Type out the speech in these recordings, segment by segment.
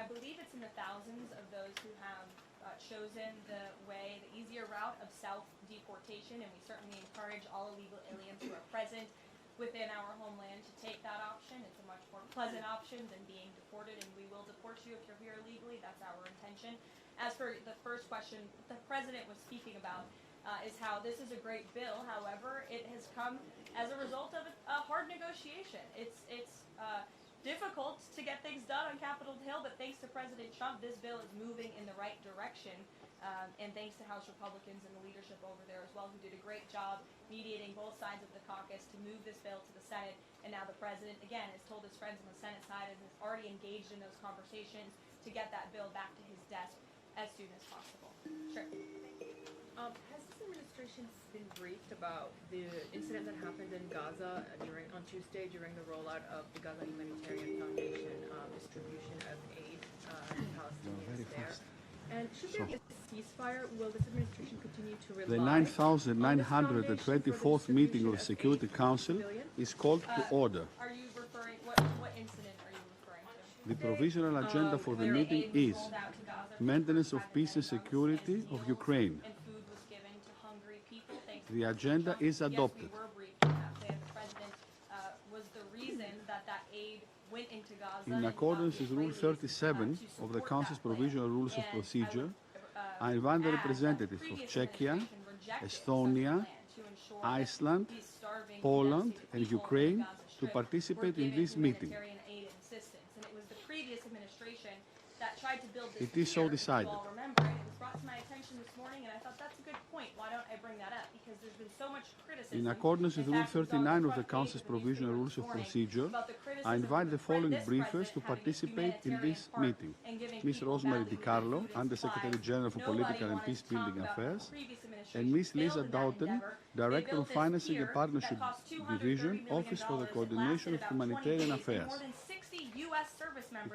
believe it's in the thousands of those who have chosen the easier route of self-deportation, and we certainly encourage all illegal aliens who are present within our homeland to take that option. It's a much more pleasant option than being deported, and we will deport you if you're here illegally. That's our intention. As for the first question, the President was speaking about is how this is a great bill. However, it has come as a result of a hard negotiation. It's difficult to get things done on Capitol Hill, but thanks to President Trump, this bill is moving in the right direction. And thanks to House Republicans and the leadership over there as well, who did a great job mediating both sides of the caucus to move this bill to the Senate. And now the President, again, has told his friends on the Senate side and is already engaged in those conversations to get that bill back to his desk as soon as possible. Sure. Has this administration been briefed about the incident that happened in Gaza on Tuesday during the rollout of the Gaza Humanitarian Foundation distribution of aid to Palestinians there? And should there be a ceasefire, will this administration continue to rely The 9,924th meeting of the Security Council is called to order. Are you referring, what incident are you referring to? The provisional agenda for the meeting is maintenance of peace and security of Ukraine. And food was given to hungry people. The agenda is adopted. Yes, we were briefed on that plan. The President was the reason that aid went into Gaza. In accordance with Rule 37 of the Council's Provisional Rules of Procedure, I invite the representatives of Czechia, Estonia, Iceland, Poland, and Ukraine to participate in this meeting. It is so decided. In accordance with Rule 39 of the Council's Provisional Rules of Procedure, I invite the following briefers to participate in this meeting: Ms. Rosemary DiCarlo, Undersecretary General for Political and Peace-Building Affairs, and Ms. Lisa Doughton, Director of Financing and Partnership Division, Office for the Coordination of Humanitarian Affairs.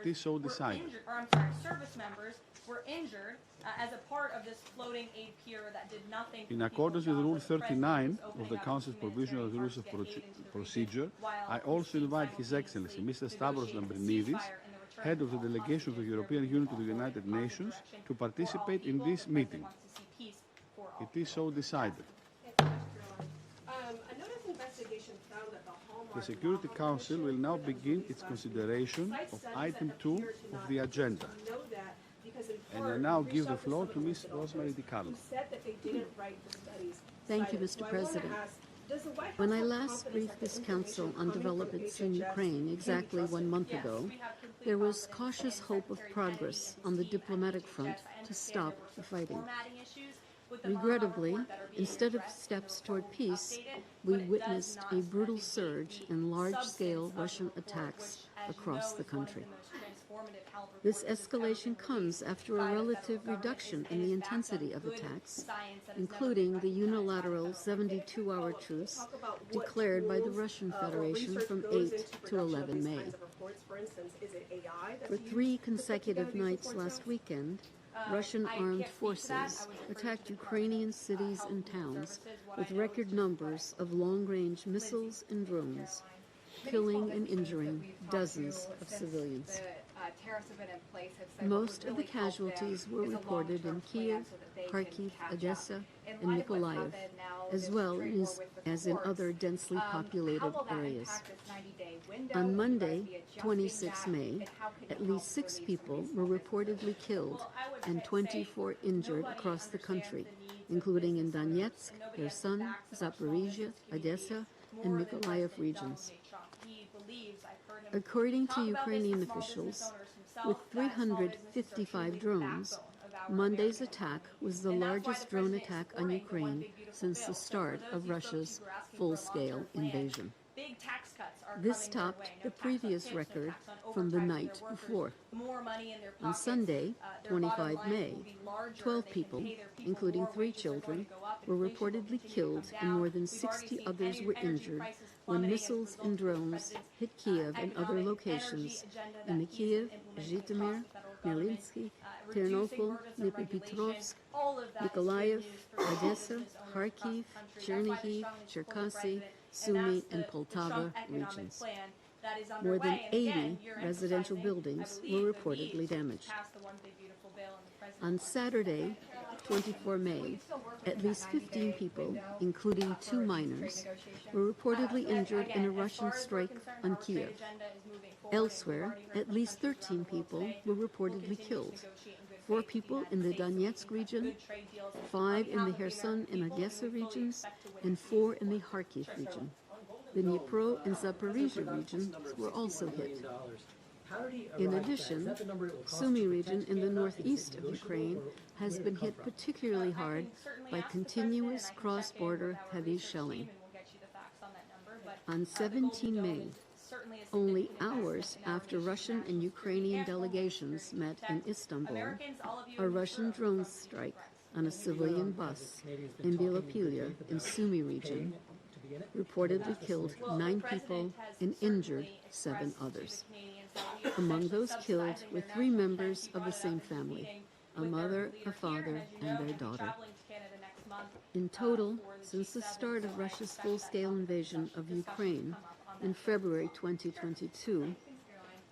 It is so decided. Service members were injured as a part of this floating aid pier that did nothing. In accordance with Rule 39 of the Council's Provisional Rules of Procedure, I also invite His Excellency Mr. Stavros Lambrinidis, Head of the Delegation of the European Union to the United Nations, to participate in this meeting. It is so decided. The Security Council will now begin its consideration of item 2 of the agenda. And I now give the floor to Ms. Rosemary DiCarlo. Thank you, Mr. President. When I last briefed this Council on developments in Ukraine exactly 1 month ago, there was cautious hope of progress on the diplomatic front to stop the fighting. Regrettably, instead of steps toward peace, we witnessed a brutal surge in large-scale Russian attacks across the country. This escalation comes after a relative reduction in the intensity of attacks, including the unilateral 72-hour truce declared by the Russian Federation from 8 to 11 May. For 3 consecutive nights last weekend, Russian armed forces attacked Ukrainian cities and towns with record numbers of long-range missiles and drones, killing and injuring dozens of civilians. Most of the casualties were reported in Kiev, Kharkiv, Odessa, and Mykolaiv, as well as in other densely populated areas. On Monday, 26 May, at least 6 people were reportedly killed and 24 injured across the country, including in Donetsk, Kherson, Zaporizhia, Odessa, and Mykolaiv regions. According to Ukrainian officials, with 355 drones, Monday's attack was the largest drone attack on Ukraine since the start of Russia's full-scale invasion. This topped the previous record from the night before. On Sunday, 25 May, 12 people, including 3 children, were reportedly killed and more than 60 others were injured when missiles and drones hit Kiev and other locations in Kiev, Zhytomyr, Khmelnytskyi, Ternopil, Dnipropetrovsk, Mykolaiv, Odessa, Kharkiv, Chernihiv, Cherkasy, Sumy, and Poltava regions. that is More underway. than And again, 80 you're residential emphasizing, buildings I believe, were the reportedly need to damaged. pass the One Big Beautiful Bill and the president On Saturday, 24 May, at least 15 people, including 2 minors, were reportedly injured in a Russian strike on Kiev. Elsewhere, at least 13 people were reportedly killed. 4 people in the Donetsk region, 5 in the Kherson and Odessa regions, and 4 in the Kharkiv region. The Dnipro and Zaporizhia regions were also hit. In addition, Sumy region in the northeast of Ukraine has been hit particularly hard by continuous cross-border heavy shelling. On 17 May, only hours after Russian and Ukrainian delegations met in Istanbul, a Russian drone strike on a civilian bus in Bilopilia in Sumy region reportedly killed 9 people and injured 7 others. Among those killed were 3 members of the same family, a mother, a father, and their daughter. In total, since the start of Russia's full-scale invasion of Ukraine in February 2022,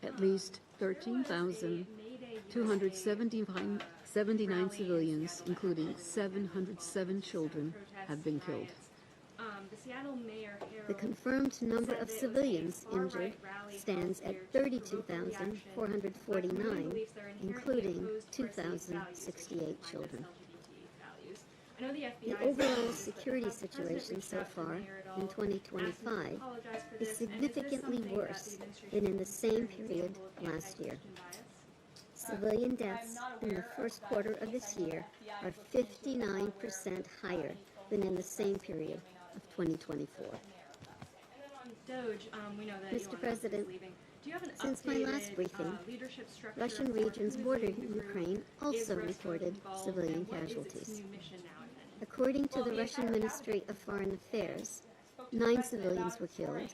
at least 13,279 civilians, including 707 children, have been killed. The confirmed number of civilians injured stands at 32,449, including 2,068 children. The overall security situation so far in 2025 is significantly worse than in the same period last year. Civilian deaths in the first quarter of this year are 59% higher than in the same period of 2024. Mr. President, since my last briefing, Russian regions bordering Ukraine also reported civilian casualties. According to the Russian Ministry of Foreign Affairs, 9 civilians were killed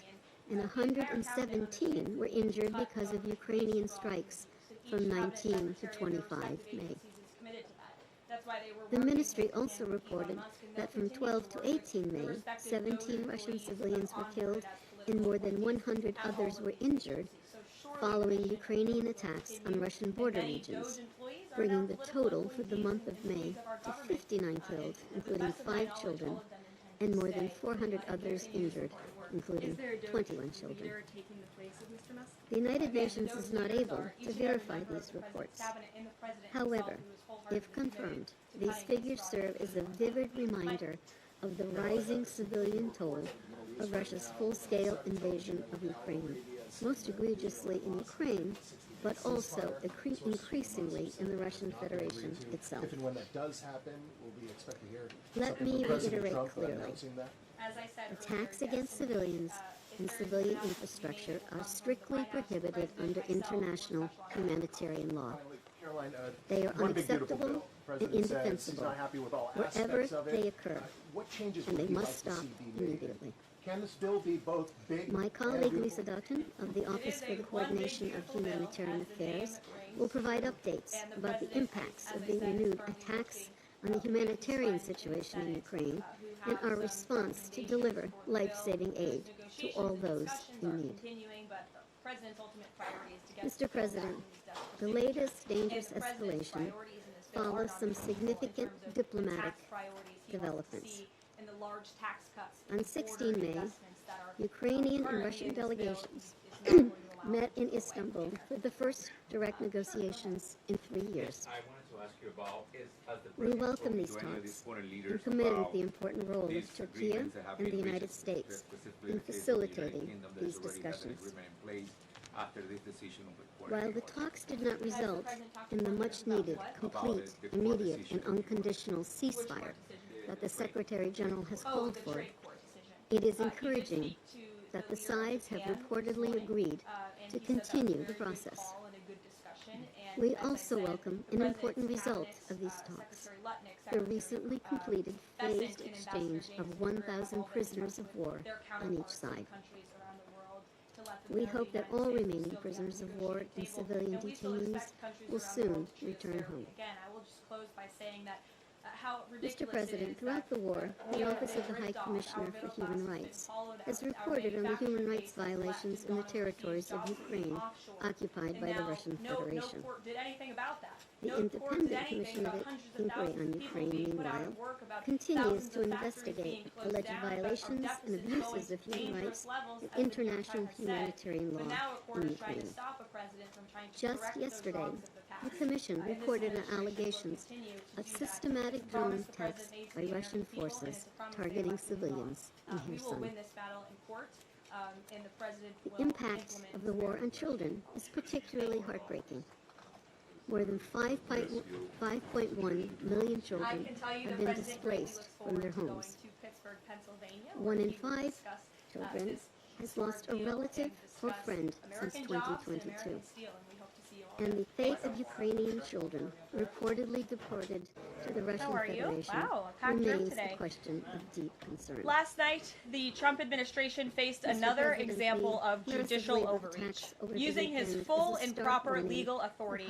and 117 were injured because of Ukrainian strikes from 19 to 25 May. The ministry also reported that from 12 to 18 May, 17 Russian civilians were killed and more than 100 others were injured following Ukrainian attacks on Russian border regions, bringing the total for the month of May to 59 killed, including 5 children, and more than 400 others injured, including 21 children. The United Nations is not able to verify these reports. However, if confirmed, these figures serve as a vivid reminder of the rising civilian toll of Russia's full-scale invasion of Ukraine, most egregiously in Ukraine, but also increasingly in the Russian Federation itself. If and when that does happen, will we expect to hear Let me reiterate clearly. that? Attacks against civilians and civilian infrastructure are strictly prohibited under international humanitarian law. Caroline, They are One Big Beautiful unacceptable Bill. and President says he's indefensible not happy with all wherever aspects of it. they occur, What changes and would they you must like to stop see be made? immediately. Can this bill be both big My and colleague beautiful? Lisa Dutton of the Office for the Coordination of Humanitarian Affairs will provide updates about the impacts of the renewed attacks on the humanitarian situation in Ukraine and our response to deliver life-saving aid to all those in need. Mr. President, the latest dangerous escalation follows some significant diplomatic developments. On 16 May, Ukrainian and Russian delegations met in Istanbul for the first direct negotiations in 3 years. We welcome these talks and commend the important role of Turkey and the United States in facilitating these discussions. While the talks did not result in the much-needed, complete, immediate, and unconditional ceasefire that the Secretary General has called for, it is encouraging that the sides have reportedly agreed to continue the process. We also welcome an important result of these talks, the recently completed phased exchange of 1,000 prisoners of war on each side. We hope that all remaining prisoners of war and civilian detainees will soon return home. Again, I will just close by saying that how ridiculous Mr. President, throughout the war, the Office of the High Commissioner for Human Rights has reported on the human rights violations in the territories of Ukraine occupied by the Russian Federation. Did anything about that. The Independent Commission of Inquiry on Ukraine, meanwhile, continues to investigate alleged violations and abuses of human rights and international humanitarian law in Ukraine. Just yesterday, the Commission reported on allegations of systematic drone attacks by Russian forces targeting civilians in Kherson. The impact of the war on children is particularly heartbreaking. More than 5.1 million children have been displaced from their homes. 1 in 5 children has lost a relative or friend since 2022. And the fate of Ukrainian children reportedly deported to the Russian Federation remains a question of deep concern. Last night, the Trump administration faced another example of judicial overreach. Using his full and proper legal authority,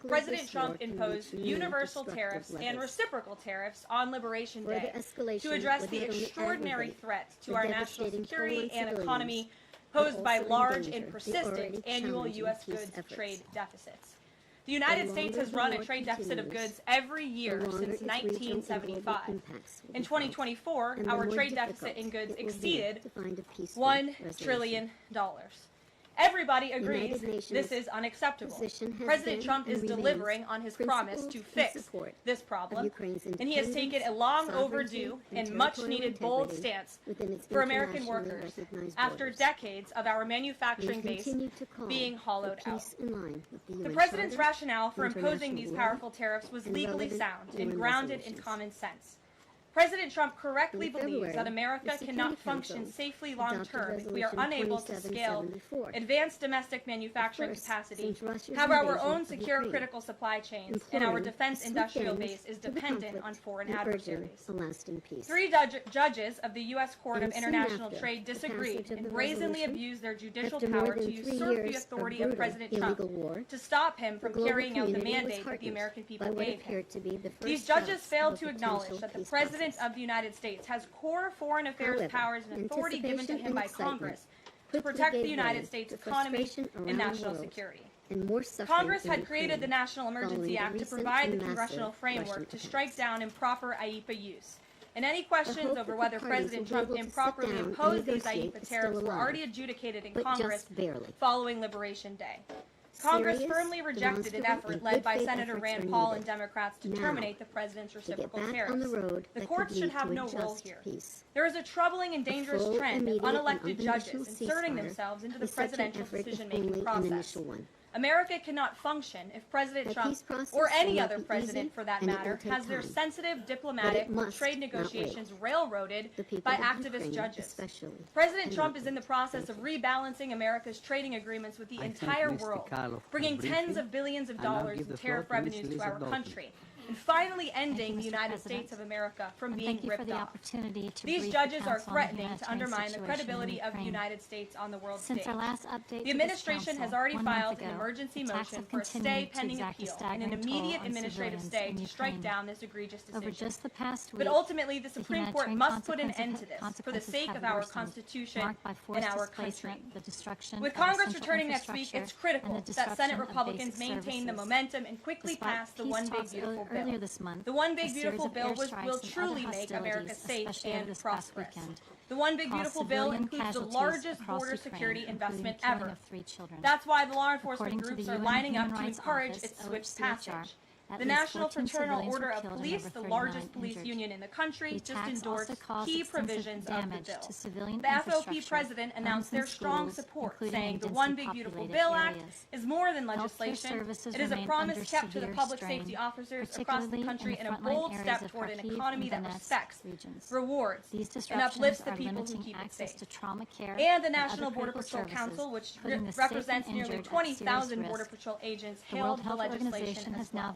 President Trump imposed universal tariffs and reciprocal tariffs on Liberation Day to address the extraordinary threat to our national security and economy posed by large and persistent annual U.S. goods trade deficits. The United States has run a trade deficit of goods every year since 1975. In 2024, our trade deficit in goods exceeded $1 trillion. Everybody agrees this is unacceptable. President Trump is delivering on his promise to fix this problem, and he has taken a long overdue and much needed bold stance for American workers after decades of our manufacturing base being hollowed out. The president's rationale for imposing these powerful tariffs was legally sound and grounded in common sense. President Trump correctly believes that America cannot function safely long-term if we are unable to scale advanced domestic manufacturing capacity, have our own secure critical supply chains, and our defense industrial base is dependent on foreign adversaries. 3 judges of the U.S. Court of International Trade disagreed and brazenly abused their judicial power to usurp the authority of President Trump to stop him from carrying out the mandate that the American people gave him. These judges failed to acknowledge that the President of the United States has core foreign affairs powers and authority given to him by Congress to protect the United States economy and national security. Congress had created the National Emergency Act to provide the congressional framework to strike down improper IEEPA use. And any questions over whether President Trump improperly imposed these IEEPA tariffs were already adjudicated in Congress following Liberation Day. Congress firmly rejected an effort led by Senator Rand Paul and Democrats to terminate the president's reciprocal tariffs. The courts should have no role here. There is a troubling and dangerous trend of unelected judges inserting themselves into the presidential decision-making process. America cannot function if President Trump, or any other president for that matter, has their sensitive diplomatic or trade negotiations railroaded by activist judges. President Trump is in the process of rebalancing America's trading agreements with the entire world, bringing tens of billions of dollars in tariff revenues to our country, and finally ending the United States of America from being ripped off. These judges are threatening to undermine the credibility of the United States on the world stage. The administration has already filed an emergency motion for a stay pending appeal and an immediate administrative stay to strike down this egregious decision. But ultimately, the Supreme Court must put an end to this for the sake of our Constitution and our country. With Congress returning next week, it's critical that Senate Republicans maintain the momentum and quickly pass the One Big Beautiful Bill. The One Big Beautiful Bill will truly make America safe and prosperous. The One Big Beautiful Bill includes the largest border security investment ever. That's why the law enforcement groups are lining up to encourage its swift passage. The National Fraternal Order of Police, the largest police union in the country, just endorsed key provisions of the bill. The FOP president announced their strong support, saying the One Big Beautiful Bill Act is more than legislation. It is a promise kept to the public safety officers across the country and a bold step toward an economy that respects, rewards, and uplifts the people who keep it safe. And the National Border Patrol Council, which represents nearly 20,000 Border Patrol agents, hailed the legislation as well.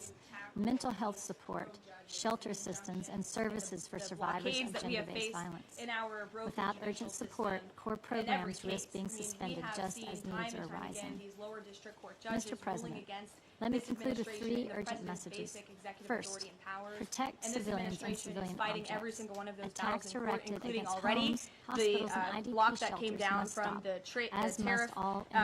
violence, mental health support, shelter assistance, and services for survivors of gender-based violence. Without urgent support, core programs risk being suspended just as needs are rising. Mr. President, let me conclude with 3 urgent messages. First, protect civilians and civilian objects. Attacks directed against homes, hospitals, and IDP shelters must stop, as must all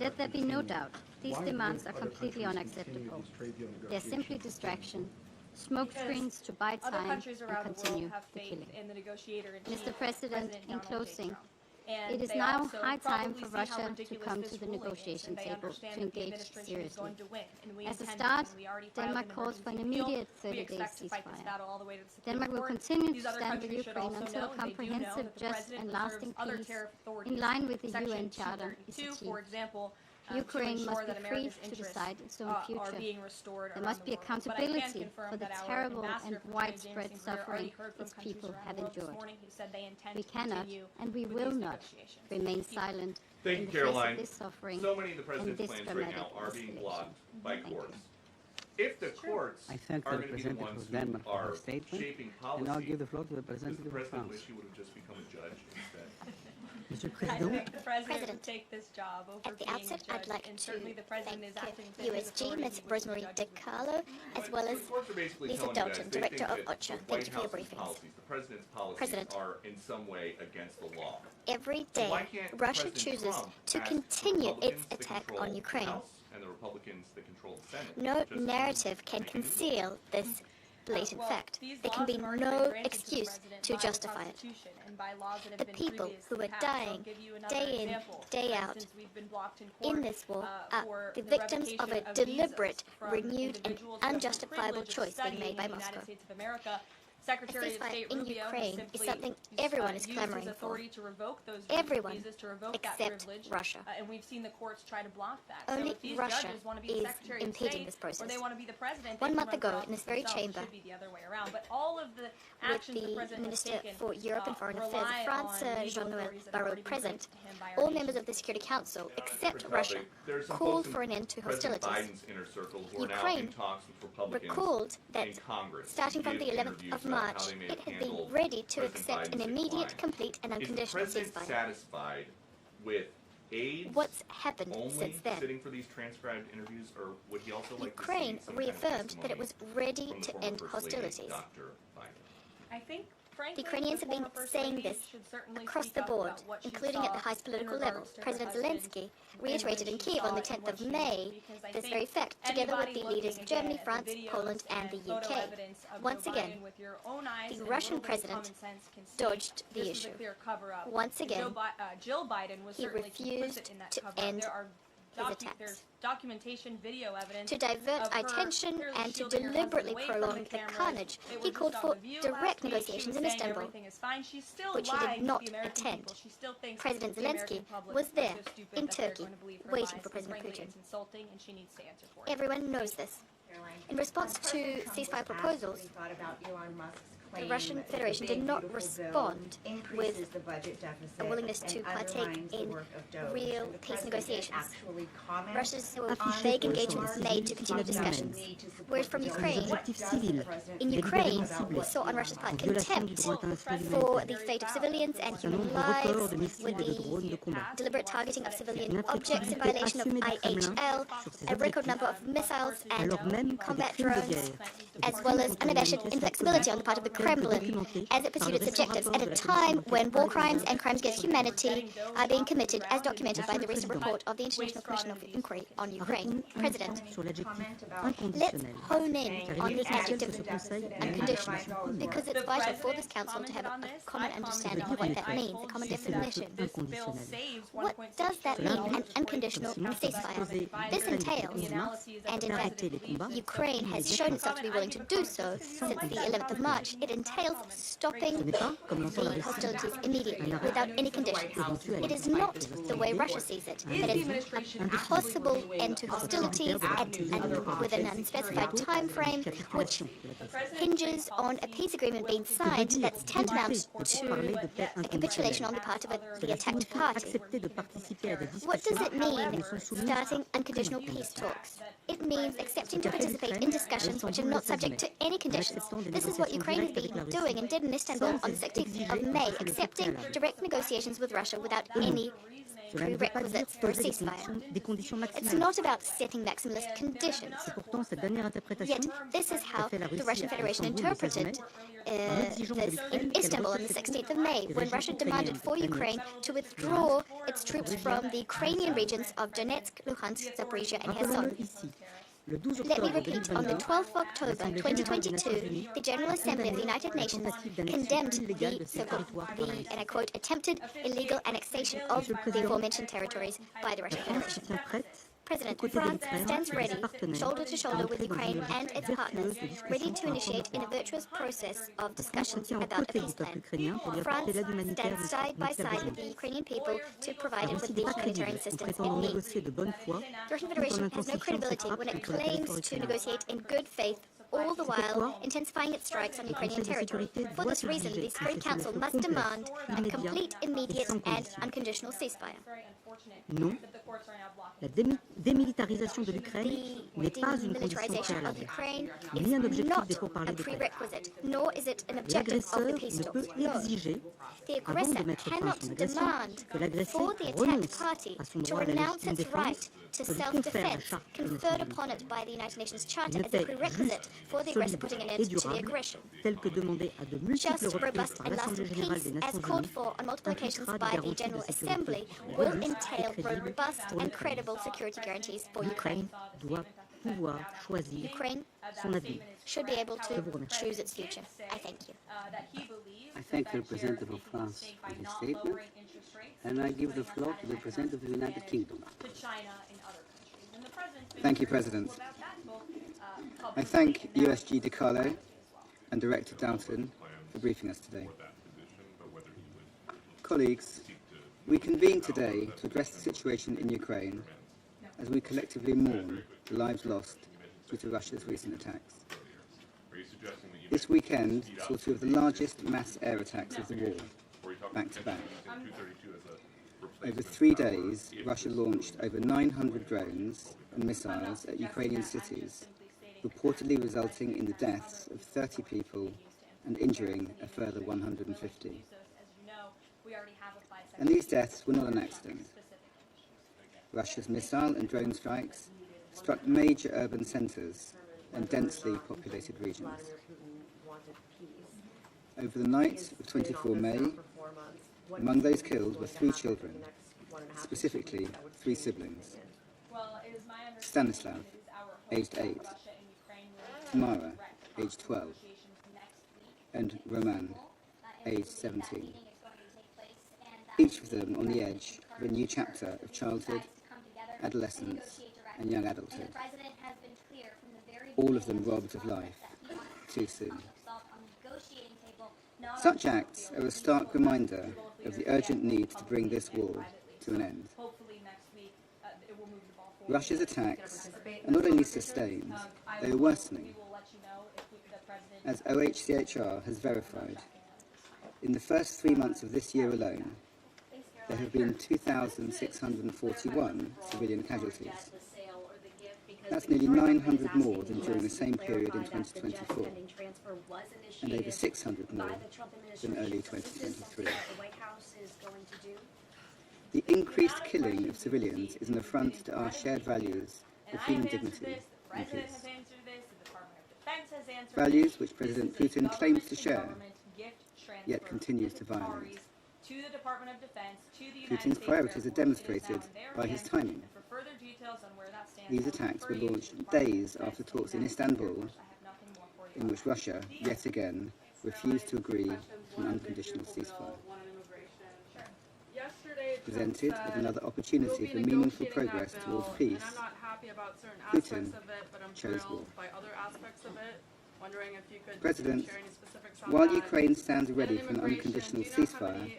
Let there be no doubt, these demands are completely unacceptable. They're simply distraction, smoke screens to buy Other time countries and around the world continue have the faith killing. in the negotiator-in-chief, Mr. President, in Donald J. closing, Trump. And it is they now also high time probably for see how Russia to ridiculous come this to the ruling is, negotiation and they table understand to that the engage administration is seriously. going to win, and we As a intend start, to, and we already filed Denmark an calls for an emergency appeal. immediate We 30-day expect to fight this ceasefire. battle all the way to the Supreme Denmark will Court. continue These to other stand with countries should Ukraine also until know, and they do know, comprehensive, that the just, president and reserves lasting other peace tariff authorities. in line with the Section UN Charter is 232, achieved. for example, Ukraine to must ensure be that free America's to interests decide its own are future. being restored There around must the be world. But I can accountability confirm for the that our terrible ambassador and for China, widespread James Sinclair, suffering already heard from its countries people around have the world this endured. morning who said they intend We to cannot continue and we with will these not negotiations. remain Thank you. silent Thank in you, the face Caroline. of this suffering So many of the and president's this plans right now dramatic are being escalation. blocked by Thank you. courts. if the courts I thank are the going to be the representative ones of Denmark who for are her statement, shaping and I'll policy, give the floor to the does the representative of president France. wish he would have just become a judge instead? Monsieur le I Président, think the president President, would take this job over At the being outset, a judge, I'd like and to certainly the president thank is acting within his USG, authority. Ms. He wishes Rosemary judges would DiCarlo, as well So as the courts are basically Lisa telling you guys Dalton, they Director think of that OCHA. the Thank White you for your House's briefings. policies, the president's policies, President. are in some way against the law. every So day why can't Russia President chooses Trump to ask continue the its Republicans that attack control on the Ukraine. House and the Republicans that control the Senate No just to narrative can make a new law? conceal this blatant Well, fact. these There can laws be have already been no granted to the excuse president to by the justify it. Constitution and by laws that have The been people who previously are passed. So I'll dying give you another day in, example. day For out instance, we've been blocked in court, in this war are for the the victims of a revocation of deliberate, visas from renewed, and individuals who have the unjustifiable privilege of choice being studying made by in the Moscow. United States of America. A Secretary of ceasefire State in Rubio has Ukraine is simply something everyone is used clamoring his for. authority to revoke those Everyone visas, to revoke that except privilege, Russia. And we've seen the courts try to block that. Only so if these Russia judges want to be the is Secretary of impeding State, this process. or they want to be the president, One they month can run ago, for in this office very themselves. chamber, It should be the other way around. But all of the with actions the the president has Minister taken for Europe and Foreign Affairs rely of France, on legal Jean-Noël authorities that have already Barrot, been present, granted to him by our all nation. members of the Security Council, except Different Russia, topic. There's some called folks in for an end to President hostilities. Biden's inner circle who are now Ukraine in talks with Republicans recalled that in Congress. starting to from the give 11th interviews of about how March, they may it have had been handled ready to President accept an Biden's immediate, decline. complete, and Is the unconditional president ceasefire. satisfied with aides What's happened only since then? sitting for these transcribed interviews, or would he also like Ukraine to see some kind of reaffirmed that it testimony was ready from the to former end First Lady, hostilities. Dr. Biden? I think, frankly, The Ukrainians have been former First saying Lady this should certainly across speak the up board, about what she including at the saw highest in political level. regards to her President husband Zelensky and reiterated what in she Kiev on saw the and 10th what of she May knew, because I this think very fact, together with anybody the leaders looking of Germany, again at France, the videos Poland, and the photo UK. evidence of Once Joe again, Biden with your own eyes the and a Russian little bit of president common sense can see dodged the this issue. was a clear cover-up. Once And again, Jill Biden was he certainly refused complicit in that to cover-up. end There are his attacks. there's documentation, video evidence To divert of her attention clearly and to shielding her husband deliberately away from prolong the cameras. carnage, It he was called just for on The View direct last week. She negotiations was in saying Istanbul, everything is fine. She's still which he lying did not to the American attend. people. She still thinks President that the American Zelensky public was is there so stupid in that they're Turkey, going to believe her waiting lies. for President Frankly, Putin. It's insulting, and she needs to answer for it. Everyone knows this. In response to ceasefire proposals, the Russian Federation did not respond with a willingness to partake in real peace negotiations. Russia's vague engagements made to continue discussions. Whereas from Ukraine, in Ukraine, we saw on Russia's part contempt for the fate of civilians and human lives, with the deliberate targeting of civilian objects in violation of IHL, a record number of missiles and combat drones, as well as unabashed inflexibility on the part of the Kremlin as it pursued its objectives at a time when war crimes and crimes against humanity are being committed, as documented by the recent report of the International Commission of Inquiry on Ukraine. President, let's hone in on the adjective unconditional, because it's vital for this Council to have a common understanding of what that means, a common definition. What does that mean, an unconditional ceasefire? This entails, and in fact, Ukraine has shown itself to be willing to do so since the 11th of March, it entails stopping the hostilities immediately, without any conditions. It is not the way Russia sees it, but it's a possible end to hostilities with an unspecified time frame, which hinges on a peace agreement being signed that's tantamount to a capitulation on the part of the attacked party. What does it mean, starting unconditional peace talks? It means accepting to participate in discussions which are not subject to any conditions. This is what Ukraine has been doing and did in Istanbul on the 16th of May, accepting direct negotiations with Russia without any prerequisites for a ceasefire. It's not about setting maximalist conditions. Yet, this is how the Russian Federation interpreted this in Istanbul on the 16th of May, when Russia demanded for Ukraine to withdraw its troops from the Ukrainian regions of Donetsk, Luhansk, Zaporizhia, and Kherson. Let me repeat, on the 12th of October 2022, the General Assembly of the United Nations condemned the so-called, and I quote, attempted illegal annexation of the aforementioned territories by the Russian Federation. President, France stands ready, shoulder to shoulder with Ukraine and its partners, ready to initiate in a virtuous process of discussions about a peace plan. France stands side by side with the Ukrainian people to provide it with the humanitarian assistance it needs. The Russian Federation has no credibility when it claims to negotiate in good faith all the while intensifying its strikes on Ukrainian territory. For this reason, the Security Council must demand a complete, immediate, and unconditional ceasefire. Non, la démilitarisation de l'Ukraine n'est pas une condition préalable, ni un objectif des pourparlers de paix. Nor is it an objective of the L'agresseur peace ne peut talks. No. exiger, The avant de aggressor mettre fin à cannot son agression, demand que l'agressé for the attacked renonce party à son to droit à la renounce légitime its right défense to que lui confère la self-defense Charte des conferred Nations Unies. upon it by the United Nations Charter Une as a paix prerequisite juste, for the aggressor solide putting an et end to the durable, aggression. telle que demandée à de multiples Just, reprises robust, par and l'Assemblée lasting générale peace, des as Nations called Unies, for on multiple occasions impliquera des by the garanties de General sécurité Assembly, will robustes entail et crédibles robust pour and l'Ukraine. credible security guarantees for Ukraine. L'Ukraine doit pouvoir choisir Ukraine son avenir. should be able Je vous to remercie. choose its future. I thank you. I thank the representative of France for his statement, and I give the floor to the representative of the United Kingdom. Thank you, President. I thank USG DiCarlo and Director Dalton for briefing us today. Colleagues, we convene today to address the situation in Ukraine as we collectively mourn the lives lost due to Russia's recent attacks. This weekend saw two of the largest mass air attacks of the war, back to back. Over 3 days, Russia launched over 900 drones and missiles at Ukrainian cities, reportedly resulting in the deaths of 30 people and injuring a further 150. And these deaths were not an accident. Russia's missile and drone strikes struck major urban centres and densely populated regions. Over the night of 24 May, among those killed were 3 children, specifically 3 siblings. Stanislav, aged 8, Tamara, aged 12, and Roman, aged 17. Each of them on the edge of a new chapter of childhood, adolescence, and young adulthood. All of them robbed of life too soon. Such acts are a stark reminder of the urgent need to bring this war to an end. Russia's attacks are not only sustained, they are worsening. As OHCHR has verified, in the first 3 months of this year alone, there have been 2,641 civilian casualties. That's nearly 900 more than during the same period in 2024, and over 600 more than early 2023. The increased killing of civilians is an affront to our shared values of human dignity and peace. Values which President Putin claims to share, yet continues to violate. Putin's priorities are demonstrated by his timing. These attacks were launched days after talks in Istanbul, in which Russia, yet again, refused to agree to an unconditional ceasefire. Presented with another opportunity for meaningful progress towards peace, Putin chose war. President, while Ukraine stands ready for an unconditional ceasefire,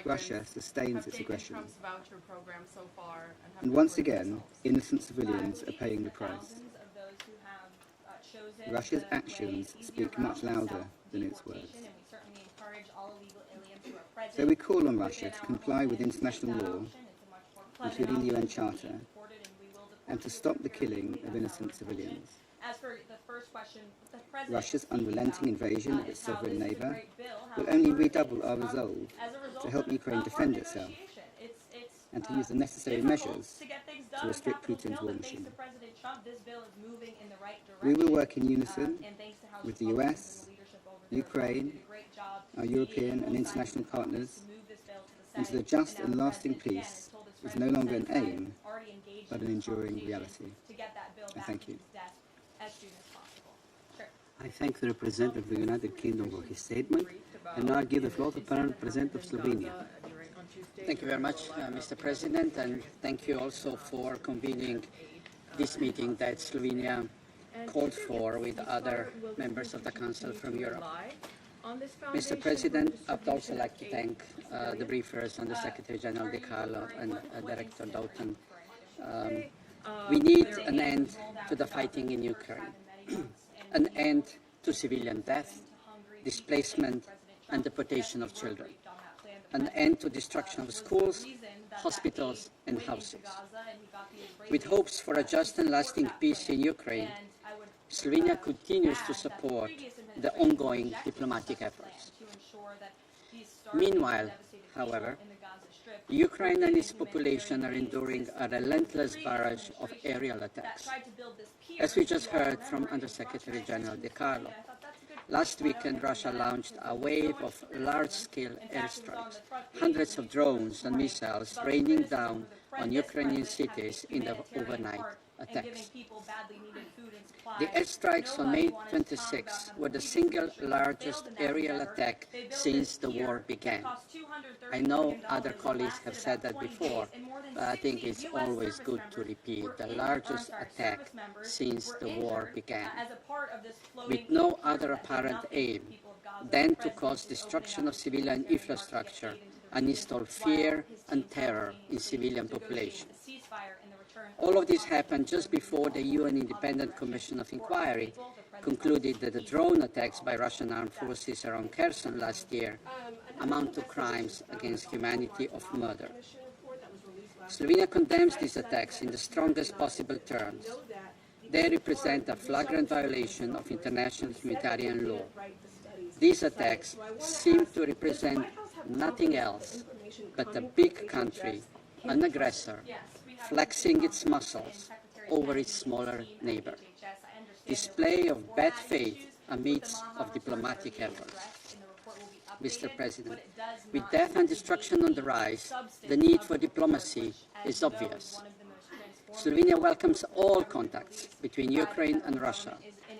Russia sustains its aggression. And once again, innocent civilians are paying the price. Russia's actions speak much louder than its words. So we call on Russia to comply with international law, including the UN Charter, and to stop the killing of innocent civilians. Russia's unrelenting invasion of its sovereign neighbour will only redouble our resolve to help Ukraine defend itself and to use the necessary measures to restrict Putin's war machine. We will work in unison with the US, Ukraine, our European and international partners until a just and lasting peace is no longer an aim, but an enduring reality. I thank you. I thank the representative of the United Kingdom for his statement, and now I give the floor to the representative of Slovenia. Thank you very much, Mr. President, and thank you also for convening this meeting that Slovenia called for with other members of the Council from Europe. Mr. President, I would also like to thank the briefers and the Secretary General De Carlo and Director Doughton. We need an end to the fighting in Ukraine. an end to civilian death, displacement, and deportation of children, an end to destruction of schools, hospitals, and houses. With hopes for a just and lasting peace in Ukraine, Slovenia continues to support the ongoing diplomatic efforts. Meanwhile, however, Ukraine and its population are enduring a relentless barrage of aerial attacks, as we just heard from Undersecretary General De Carlo. Last weekend, Russia launched a wave of large-scale airstrikes, hundreds of drones and missiles raining down on Ukrainian cities in the overnight attacks. The airstrikes on May 26 were the single largest aerial attack since the war began. I know other colleagues have said that before, but I think it's always good to repeat the largest attack since the war began, with no other apparent aim than to cause destruction of civilian infrastructure and install fear and terror in civilian population. All of this happened just before the UN Independent Commission of Inquiry concluded that the drone attacks by Russian armed forces around Kherson last year amount to crimes against humanity of murder. Slovenia condemns these attacks in the strongest possible terms. They represent a flagrant violation of international humanitarian law. These attacks seem to represent nothing else but a big country, an aggressor, flexing its muscles over its smaller neighbor. Display of bad faith amidst of diplomatic efforts. Mr. President, with death and destruction on the rise, the need for diplomacy is obvious. Slovenia welcomes all contacts between Ukraine and Russia,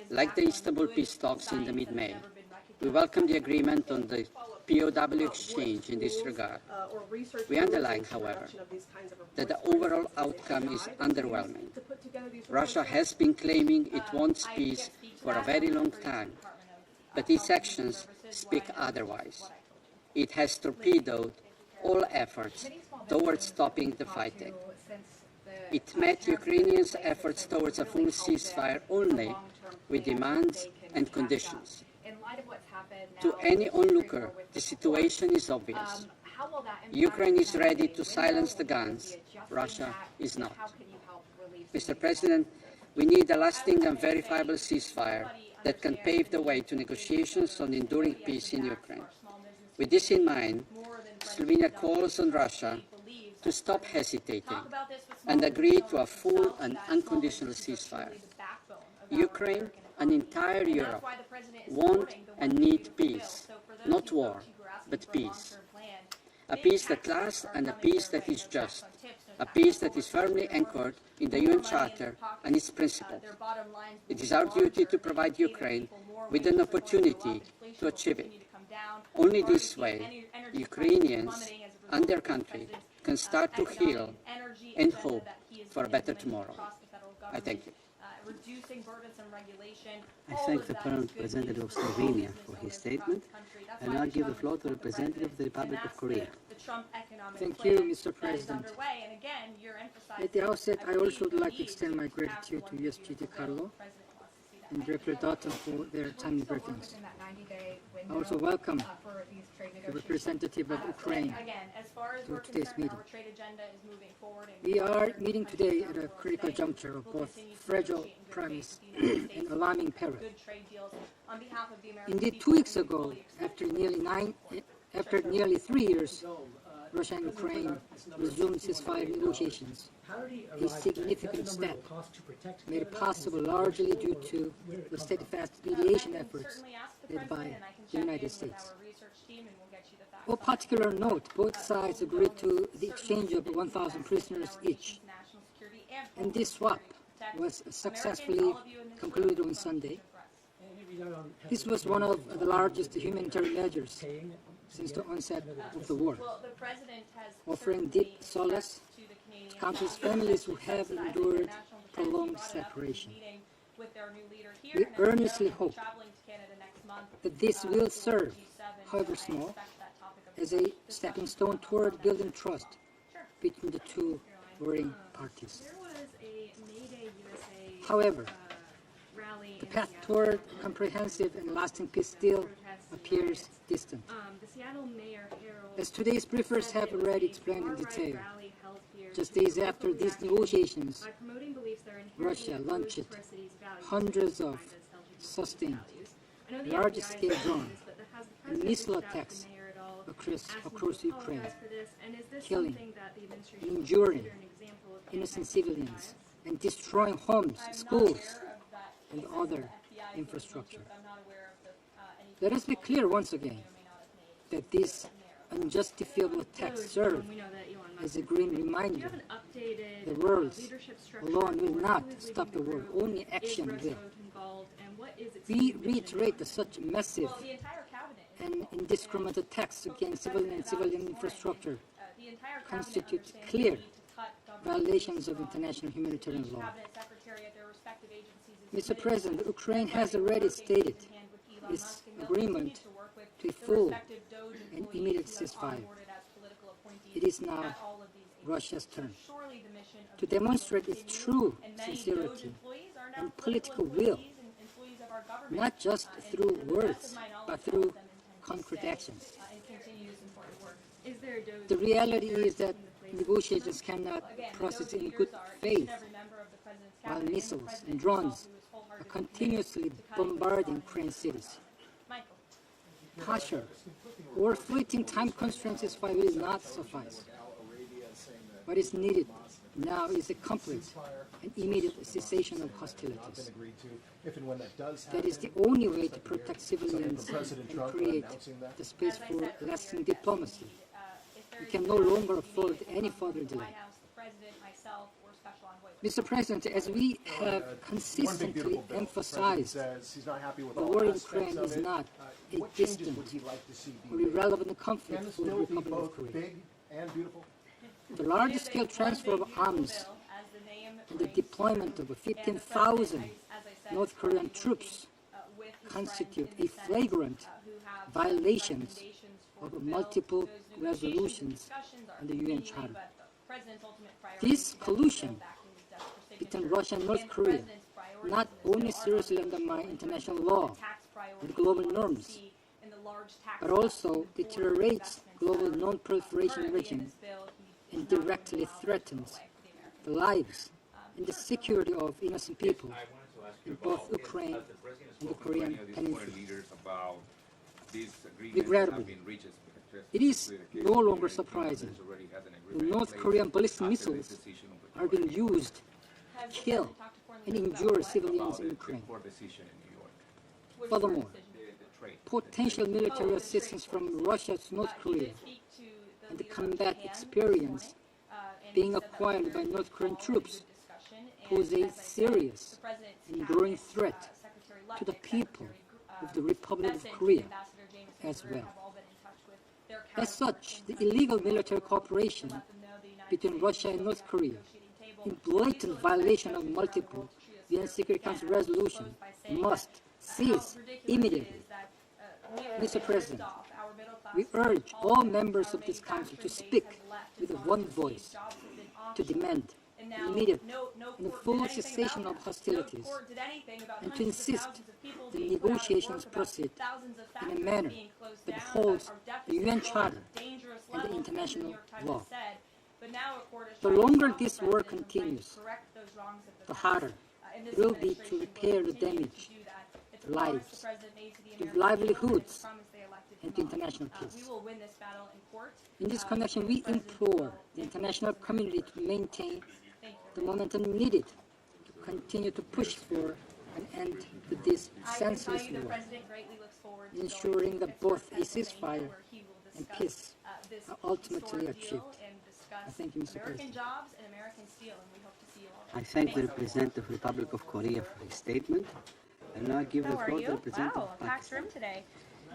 like the Istanbul peace talks in the mid-May. We welcome the agreement on the POW exchange in this regard. We underline, however, that the overall outcome is underwhelming. Russia has been claiming it wants peace for a very long time, but its actions speak otherwise. It has torpedoed all efforts towards stopping the fighting. It met Ukrainians' efforts towards a full ceasefire only with demands and conditions. To any onlooker, the situation is obvious. Ukraine is ready to silence the guns. Russia is not. Mr. President, we need a lasting and verifiable ceasefire that can pave the way to negotiations on enduring peace in Ukraine. With this in mind, Slovenia calls on Russia to stop hesitating and agree to a full and unconditional ceasefire. Ukraine and entire Europe want and need peace, not war, but peace. A peace that lasts and a peace that is just. A peace that is firmly anchored in the UN Charter and its principles. It is our duty to provide Ukraine with an opportunity to achieve it. Only this way, Ukrainians and their country can start to heal and hope for a better tomorrow. I thank you. I thank the current representative of Slovenia for his statement, and now give the floor to the representative of the Republic of Korea. Thank you, Mr. President. At the outset, I also would like to extend my gratitude to USG De Carlo and Director Dutton for their timely briefings. I also welcome the representative of Ukraine to today's meeting. We are meeting today at a critical juncture of both fragile premise and alarming peril. Indeed, 2 weeks ago, after nearly 3 years, Russia and Ukraine resumed ceasefire negotiations, a significant step made possible largely due to the steadfast mediation efforts led by the United States. Of particular note, both sides agreed to the exchange of 1,000 prisoners each, and this swap was successfully concluded on Sunday. This was one of the largest humanitarian measures since the onset of the war, offering deep solace to countless families who have endured prolonged separation. We earnestly hope that this will serve, however small, as a stepping stone toward building trust between the two warring parties. However, The path toward comprehensive and lasting peace still appears distant. As today's briefers have already explained in detail, just days after these negotiations, Russia launched hundreds of sustained, large-scale drone and missile attacks across Ukraine, killing and injuring innocent civilians and destroying homes, schools, and other infrastructure. Let us be clear once again that these unjustifiable attacks serve as a grim reminder the world alone will not stop the war, only action will. We reiterate that such massive and indiscriminate attacks against civilian and civilian infrastructure constitute clear violations of international humanitarian law. Mr. President, Ukraine has already stated its agreement to a full and immediate ceasefire. It is now Russia's turn to demonstrate its true sincerity and political will, not just through words, but through concrete actions. The reality is that negotiations cannot proceed in good faith while missiles and drones are continuously bombarding Ukraine cities. Partial or fleeting time constraints will not suffice. What is needed now is a complete and immediate cessation of hostilities. That is the only way to protect civilians and create the space for lasting diplomacy. We can no longer afford any further delay. Mr. President, as we have consistently emphasized, the war in Ukraine is not a distant or irrelevant conflict for the Republic of Korea. The large-scale transfer of arms and the deployment of 15,000 North Korean troops constitute a flagrant violation of multiple resolutions in the UN Charter. This collusion between Russia and North Korea not only seriously undermines international law and global norms, but also deteriorates global non-proliferation regime and directly threatens the lives and the security of innocent people in both Ukraine and the Korean Peninsula. Regrettably, it is no longer surprising the North Korean ballistic missiles are being used to kill and injure civilians in Ukraine. Furthermore, potential military assistance from Russia to North Korea and the combat experience being acquired by North Korean troops pose a serious and growing threat to the people of the Republic of Korea as well. As such, the illegal military cooperation between Russia and North Korea, in blatant violation of multiple UN Security Council resolutions, must cease immediately. Mr. President, we urge all members of this Council to speak with one voice to demand immediate and full cessation of hostilities and to insist the negotiations proceed in a manner that holds the UN Charter and the international law. The longer this war continues, the harder it will be to repair the damage to lives, to livelihoods, and to international peace. In this connection, we implore the international community to maintain the momentum needed to continue to push for an end to this senseless war, ensuring that both a ceasefire and peace are ultimately achieved. I thank you, Mr. President. I thank the representative of the Republic of Korea for his statement, and now I give the floor to the representative of Pakistan. Today.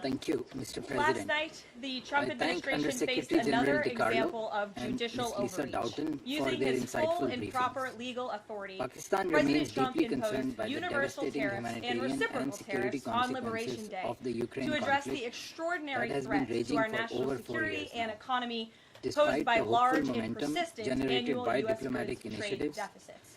Thank you, Mr. President. Last night, the Trump administration faced another example of judicial overreach. Using his full and proper legal authority, President Trump imposed universal tariffs and reciprocal tariffs on Liberation Day to address the extraordinary threat to our national security and economy posed by large and persistent annual U.S. goods trade deficits.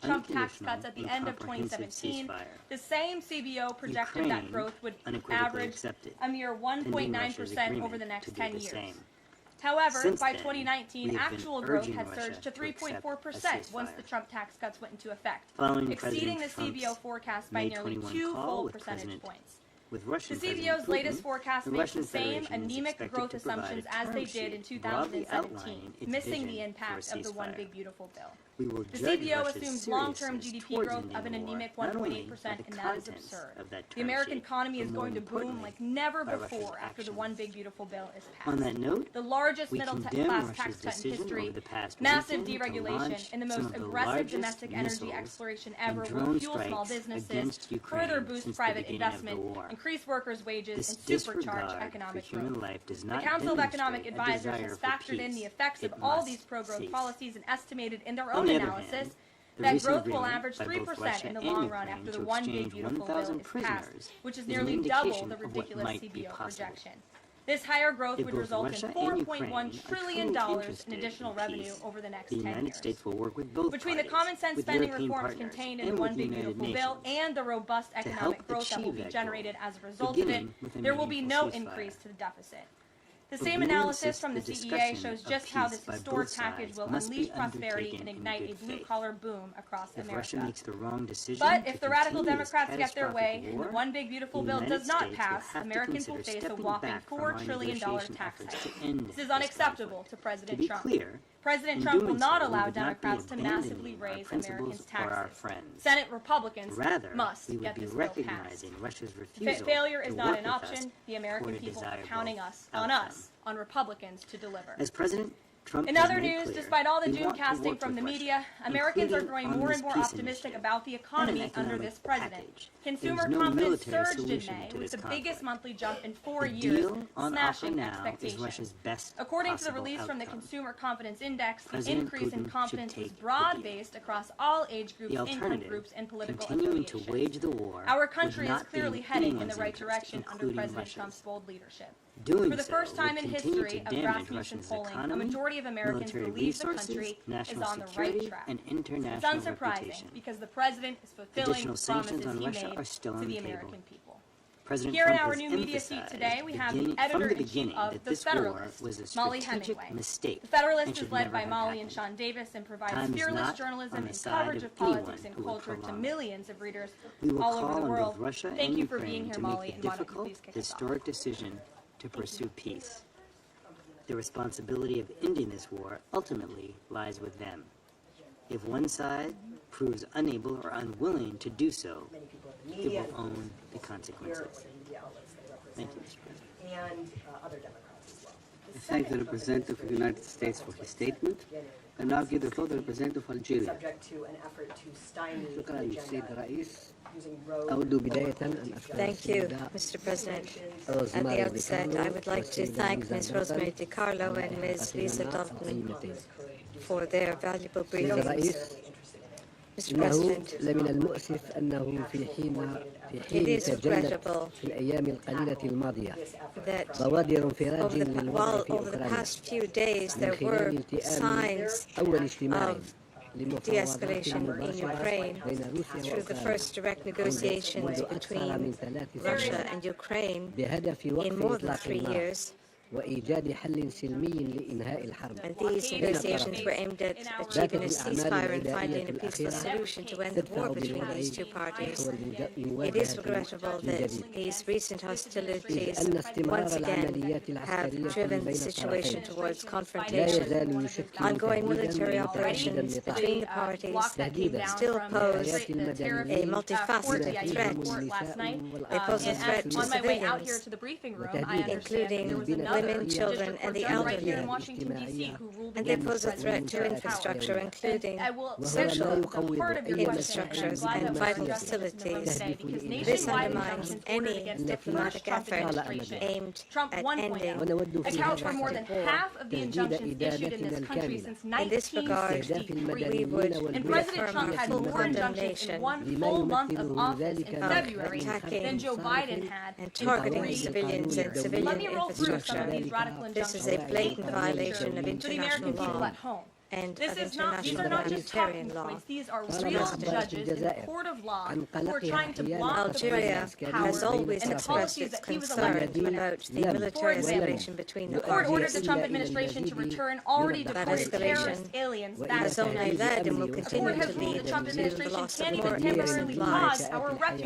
Trump tax unconditional cuts at the and end of comprehensive 2017, ceasefire. the same CBO projected that Ukraine growth would unequivocally average accepted, a mere pending Russia's 1.9% over agreement the next to do 10 the years. same. However, Since by then, 2019, we have been actual growth urging had Russia surged to to accept a 3.4% once ceasefire. the Trump tax cuts went into effect, Following exceeding the President CBO Trump's forecast by May nearly 21 2 call full with percentage President points. With The Russian CBO's President latest Putin, forecast the makes Russian the same Federation is anemic expected growth to provide assumptions a as they term did in sheet broadly 2017, outlining its missing the vision impact for a of the One ceasefire. Big Beautiful Bill. We will The judge CBO Russia's assumes long-term seriousness GDP towards growth ending of an the war, anemic not only 1.8%, by the and that is contents absurd. of that The term American sheet, economy but is more going to boom importantly, like never by Russia's before after the actions. One Big Beautiful Bill is passed. On that note, The largest we middle condemn class Russia's tax cut in decision history, over the past massive weekend to deregulation, launch and the some most of the aggressive largest domestic energy missiles exploration and ever drone will fuel small strikes businesses, against Ukraine further boost since the private beginning of the investment, war. increase workers' wages, This and supercharge disregard economic for human growth. life does The not Council of Economic demonstrate a Advisors desire has for factored in peace. the effects of It all must these pro-growth cease. policies and estimated in their On own the other analysis hand, that growth will average 3% in the long run after the One Big Beautiful Bill is passed, which is nearly double the ridiculous CBO projection. This higher growth would result in $4.1 trillion in additional revenue over the next 10 years. Between the common sense spending reforms contained in the One Big Beautiful Bill and the robust economic growth that will be generated as a result of it, there will be no increase to the deficit. The same analysis from the CEA shows just how this historic package will unleash prosperity and ignite a blue-collar boom across America. But if the radical Democrats get their way and the One Big Beautiful Bill does not pass, Americans will face a whopping $4 trillion tax hike. This is unacceptable to President Trump. President Trump will not allow Democrats to massively raise Americans' taxes. Senate Republicans must get this bill passed. Failure is not an option. The American people are counting on Republicans to deliver. As President Trump in other news, despite all the doom casting from the media, Americans are growing more and more optimistic about the economy under this president. Consumer confidence surged in May with the biggest monthly jump in 4 years, smashing expectations. According to the release from the Consumer Confidence Index, the increase in confidence was broad-based across all age groups, income groups, and political affiliations. Our country is clearly heading in the right direction under President Trump's bold leadership. For the first time in history of Rasmussen polling, a majority of Americans believe the country is on the right track. It's unsurprising because the president is fulfilling the promises he made to the American people. Here in our new media seat today, we have the editor-in-chief of The Federalist, Molly Hemingway. The Federalist is led by Molly and Sean Davis and provides fearless journalism and coverage of politics and culture to millions of readers all over the world. Thank you for being here, Molly, and why don't you please kick us off. Decision to pursue peace. The responsibility of ending this war ultimately lies with them. If one side proves unable or unwilling to do so, it will own the consequences. Thank you, Mr. President. And other Democrats as well. I thank the representative of the United States for his statement. And now give the floor to the representative of Algeria. Subject to an effort to stymie شكرا the للسيد agenda الرئيس. using rogue أود بداية أن أشكر Thank you, Mr. President. At the outset, I would like to thank Ms. Rosemary DiCarlo and Ms. Lisa Dalton for their valuable briefings. Mr. President, لمن المؤسف أنه في حين تجلت في الأيام القليلة الماضية بوادر انفراج للوضع في over the past few days, أوكرانيا there من خلال were التئام signs أول اجتماع de-escalation in Ukraine through the first direct negotiations between Russia and Ukraine in more than 3 years. وإيجاد حل سلمي لإنهاء الحرب. And these negotiations were aimed at achieving a ceasefire and finding a peaceful solution to end the war between these two parties. It is regrettable that these recent hostilities once again have driven the situation towards confrontation. Ongoing military operations between the parties still pose a multifaceted threat. They pose a threat to civilians, including women, children, and the elderly, and they pose a threat to infrastructure, including social infrastructures and vital facilities. This undermines any diplomatic effort aimed at ending accounts for more than half of the injunctions issued in this country since 1963. In this regard, we would and President Trump had more injunctions in one full month of office in February than Joe Biden had and targeting civilians and civilian infrastructure. This is a blatant violation of international law and of international humanitarian law. These are real judges in the court of law who are trying to block Algeria has always expressed its concern about the military escalation between the parties. The court ordered the Trump administration to return already deported terrorist aliens back has only led and will continue to lead to the loss of more innocent lives,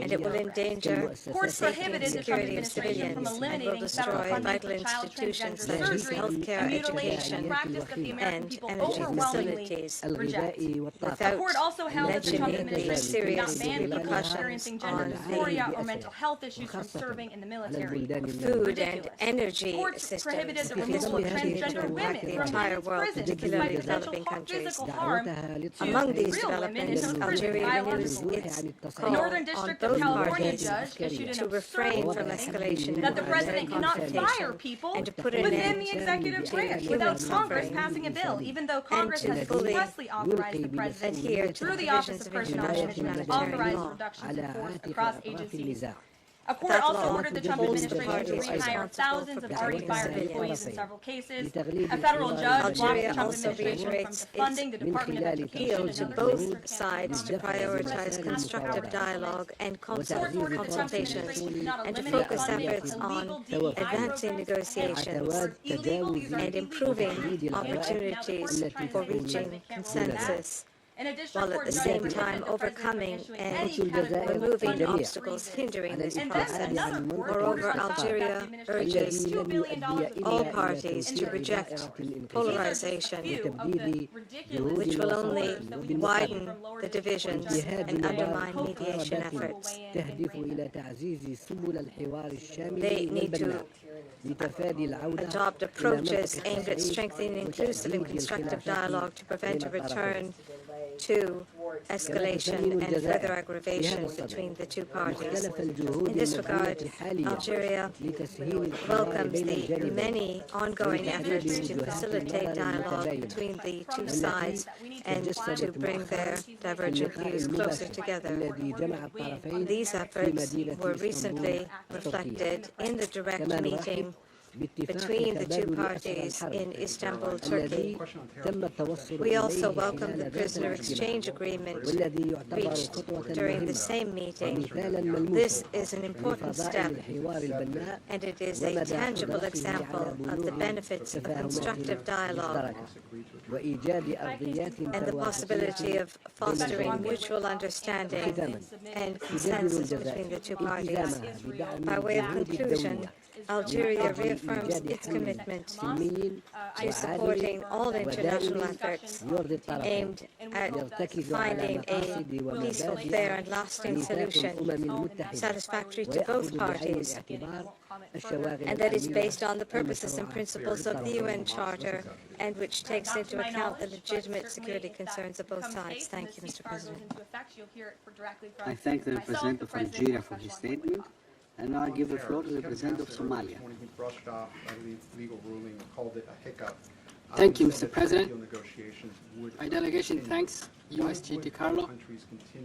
and it will endanger the safety and security of civilians and will destroy vital institutions such as healthcare, education, and energy facilities without mentioning the serious repercussions on or mental health issues from serving in the military. Food and energy systems. This will continue to impact the entire world, particularly developing countries. Among these developments, Algeria renews its call on both parties to refrain from escalation that the president cannot fire people and to put an within end the executive branch without Congress passing a bill, even though Congress Congress to has fully expressly authorized the President adhere to through the the Office provisions of of International international Humanitarian humanitarian law, law. reductions of force across agencies. A court That also law ordered the Trump holds the administration to parties rehire responsible thousands for of already protecting fired civilians. employees in several cases. A federal judge blocked the Algeria Trump also administration from reiterates defunding the its Department of Education appeal and to other both state sides to prioritize constructive dialogue and consultations, and to focus efforts on advancing negotiations and improving opportunities for reaching consensus, while at the same time overcoming and removing obstacles hindering this process. Moreover, Algeria urges all parties to reject polarization, which will only widen the divisions and undermine mediation efforts. They need to adopt approaches aimed at strengthening inclusive and constructive dialogue to prevent a return to escalation and further aggravation between the two parties. In this regard, Algeria welcomes the many ongoing efforts to facilitate dialogue between the two sides and to bring their divergent views closer together. These efforts were recently reflected in the direct meeting between the two parties in Istanbul, Turkey. We also welcome the prisoner exchange agreement reached during the same meeting. This is an important step, and it is a tangible example of the benefits of constructive dialogue and the possibility of fostering mutual understanding and consensus between the two parties. By way of conclusion, Algeria reaffirms its commitment to supporting all international efforts aimed at finding a peaceful, fair, and lasting solution satisfactory to both parties, and that is based on the purposes and principles of the UN Charter, and which takes into account the legitimate security concerns of both sides. Thank you, Mr. President. I thank the representative of Algeria for his statement. And now I give the floor to the representative of Somalia. Thank you, Mr. President. My delegation thanks USG DiCarlo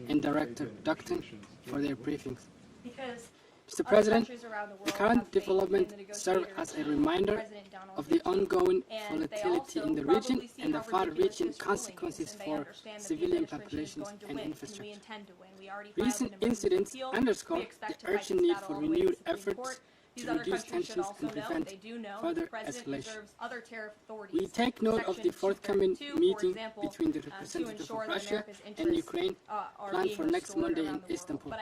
and Director Ducton for their briefings. Mr. President, the current development serves as a reminder of the ongoing volatility in the region and the far-reaching consequences for civilian populations and infrastructure. Recent incidents underscore the urgent need for renewed efforts to reduce tensions and prevent further escalation. We take note of the forthcoming meeting between the representatives of Russia and Ukraine planned for next Monday in Istanbul.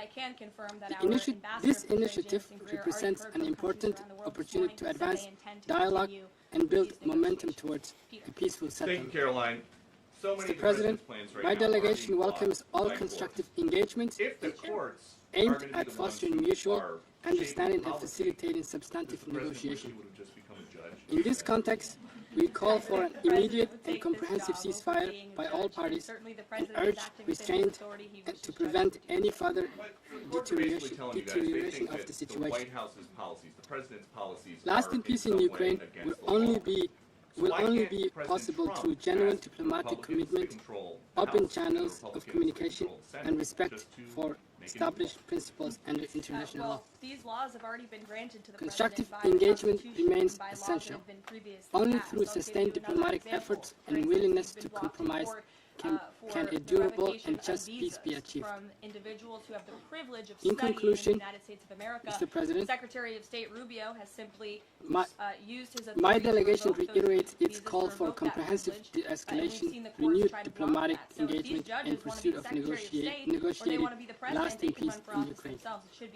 This initiative represents an important opportunity to advance dialogue and build momentum towards a peaceful settlement. Thank you, Caroline. Mr. President, my delegation welcomes all constructive engagements aimed at fostering mutual understanding and facilitating substantive negotiation. In this context, we call for an immediate and comprehensive ceasefire by all parties and urge restraint and to prevent any further deterioration of the situation. Lasting peace in Ukraine will only be possible through genuine diplomatic commitment, open channels of communication, and respect for established principles and international law. Constructive engagement remains essential. Only through sustained diplomatic efforts and willingness to compromise can a durable and just peace be achieved. In conclusion, Mr. President, Secretary of State Rubio has simply used his authority. My delegation reiterates its call for comprehensive de-escalation, renewed diplomatic engagement, and pursuit of negotiated, lasting peace in Ukraine.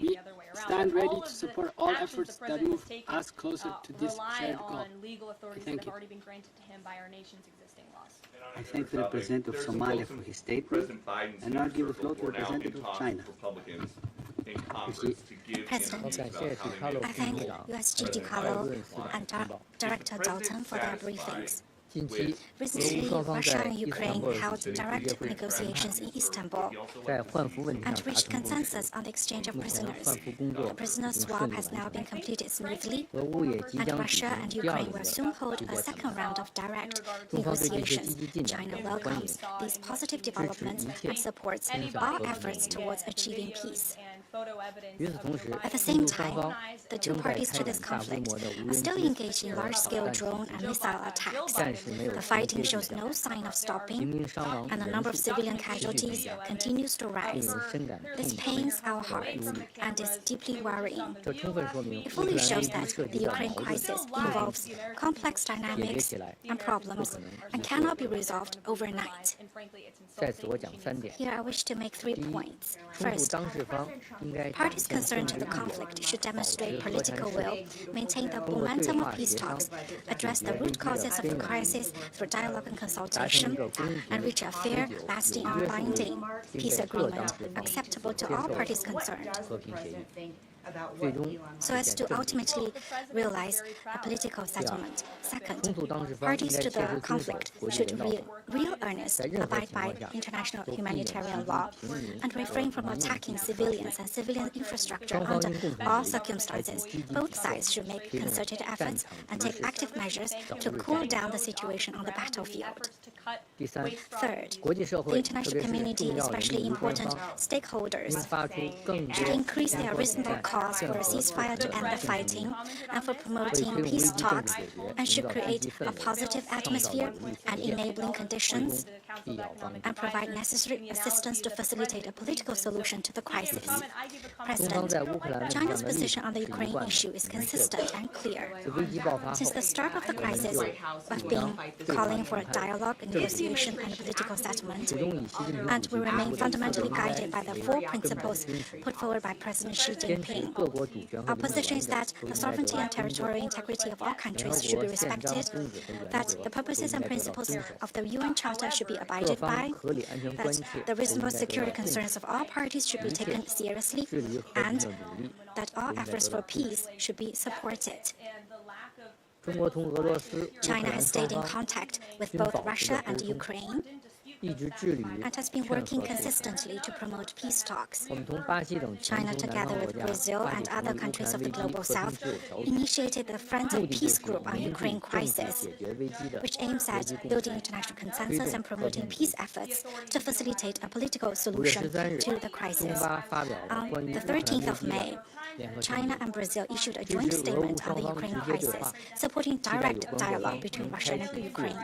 We stand ready to support all efforts that move us closer to this shared goal. Thank you. I thank the representative of Somalia for his statement, and now give the floor to the representative of China. President, I thank USG DiCarlo and Director Dalton for their briefings. Recently, Russia and Ukraine held direct negotiations in Istanbul and reached consensus on the exchange of prisoners. The prisoner swap has now been completed smoothly, and Russia and Ukraine will soon hold a second round of direct negotiations. China welcomes these positive developments and supports all efforts towards achieving peace. At the same time, the two parties to this conflict are still engaged in large-scale drone and missile attacks. The fighting shows no sign of stopping, and the number of civilian casualties continues to rise. This pains our hearts and is deeply worrying. It fully shows that the Ukraine crisis involves complex dynamics and problems and cannot be resolved overnight. Here I wish to make 3 points. First, parties concerned to the conflict should demonstrate political will, maintain the momentum of peace talks, address the root causes of the crisis through dialogue and consultation, and reach a fair, lasting, and binding peace agreement acceptable to all parties concerned, so as to ultimately realize a political settlement. Second, parties to the conflict should real earnest abide by international humanitarian law and refrain from attacking civilians and civilian infrastructure under all circumstances. Both sides should make concerted efforts and take active measures to cool down the situation on the battlefield. Third, the international community, especially important stakeholders, should increase their reasonable cause for a ceasefire to end the fighting and for promoting peace talks, and should create a positive atmosphere and enabling conditions and provide necessary assistance to facilitate a political solution to the crisis. President, China's position on the Ukraine issue is consistent and clear. Since the start of the crisis, we've been calling for a dialogue, negotiation, and a political settlement, and we remain fundamentally guided by the 4 principles put forward by President Xi Jinping. Our position is that the sovereignty and territorial integrity of all countries should be respected, that the purposes and principles of the UN Charter should be abided by, that the reasonable security concerns of all parties should be taken seriously, and that all efforts for peace should be supported. China has stayed in contact with both Russia and Ukraine and has been working consistently to promote peace talks. China, together with Brazil and other countries of the Global South, initiated the Friends of Peace Group on Ukraine crisis, which aims at building international consensus and promoting peace efforts to facilitate a political solution to the crisis. On the 13th of May, China and Brazil issued a joint statement on the Ukraine crisis, supporting direct dialogue between Russia and Ukraine,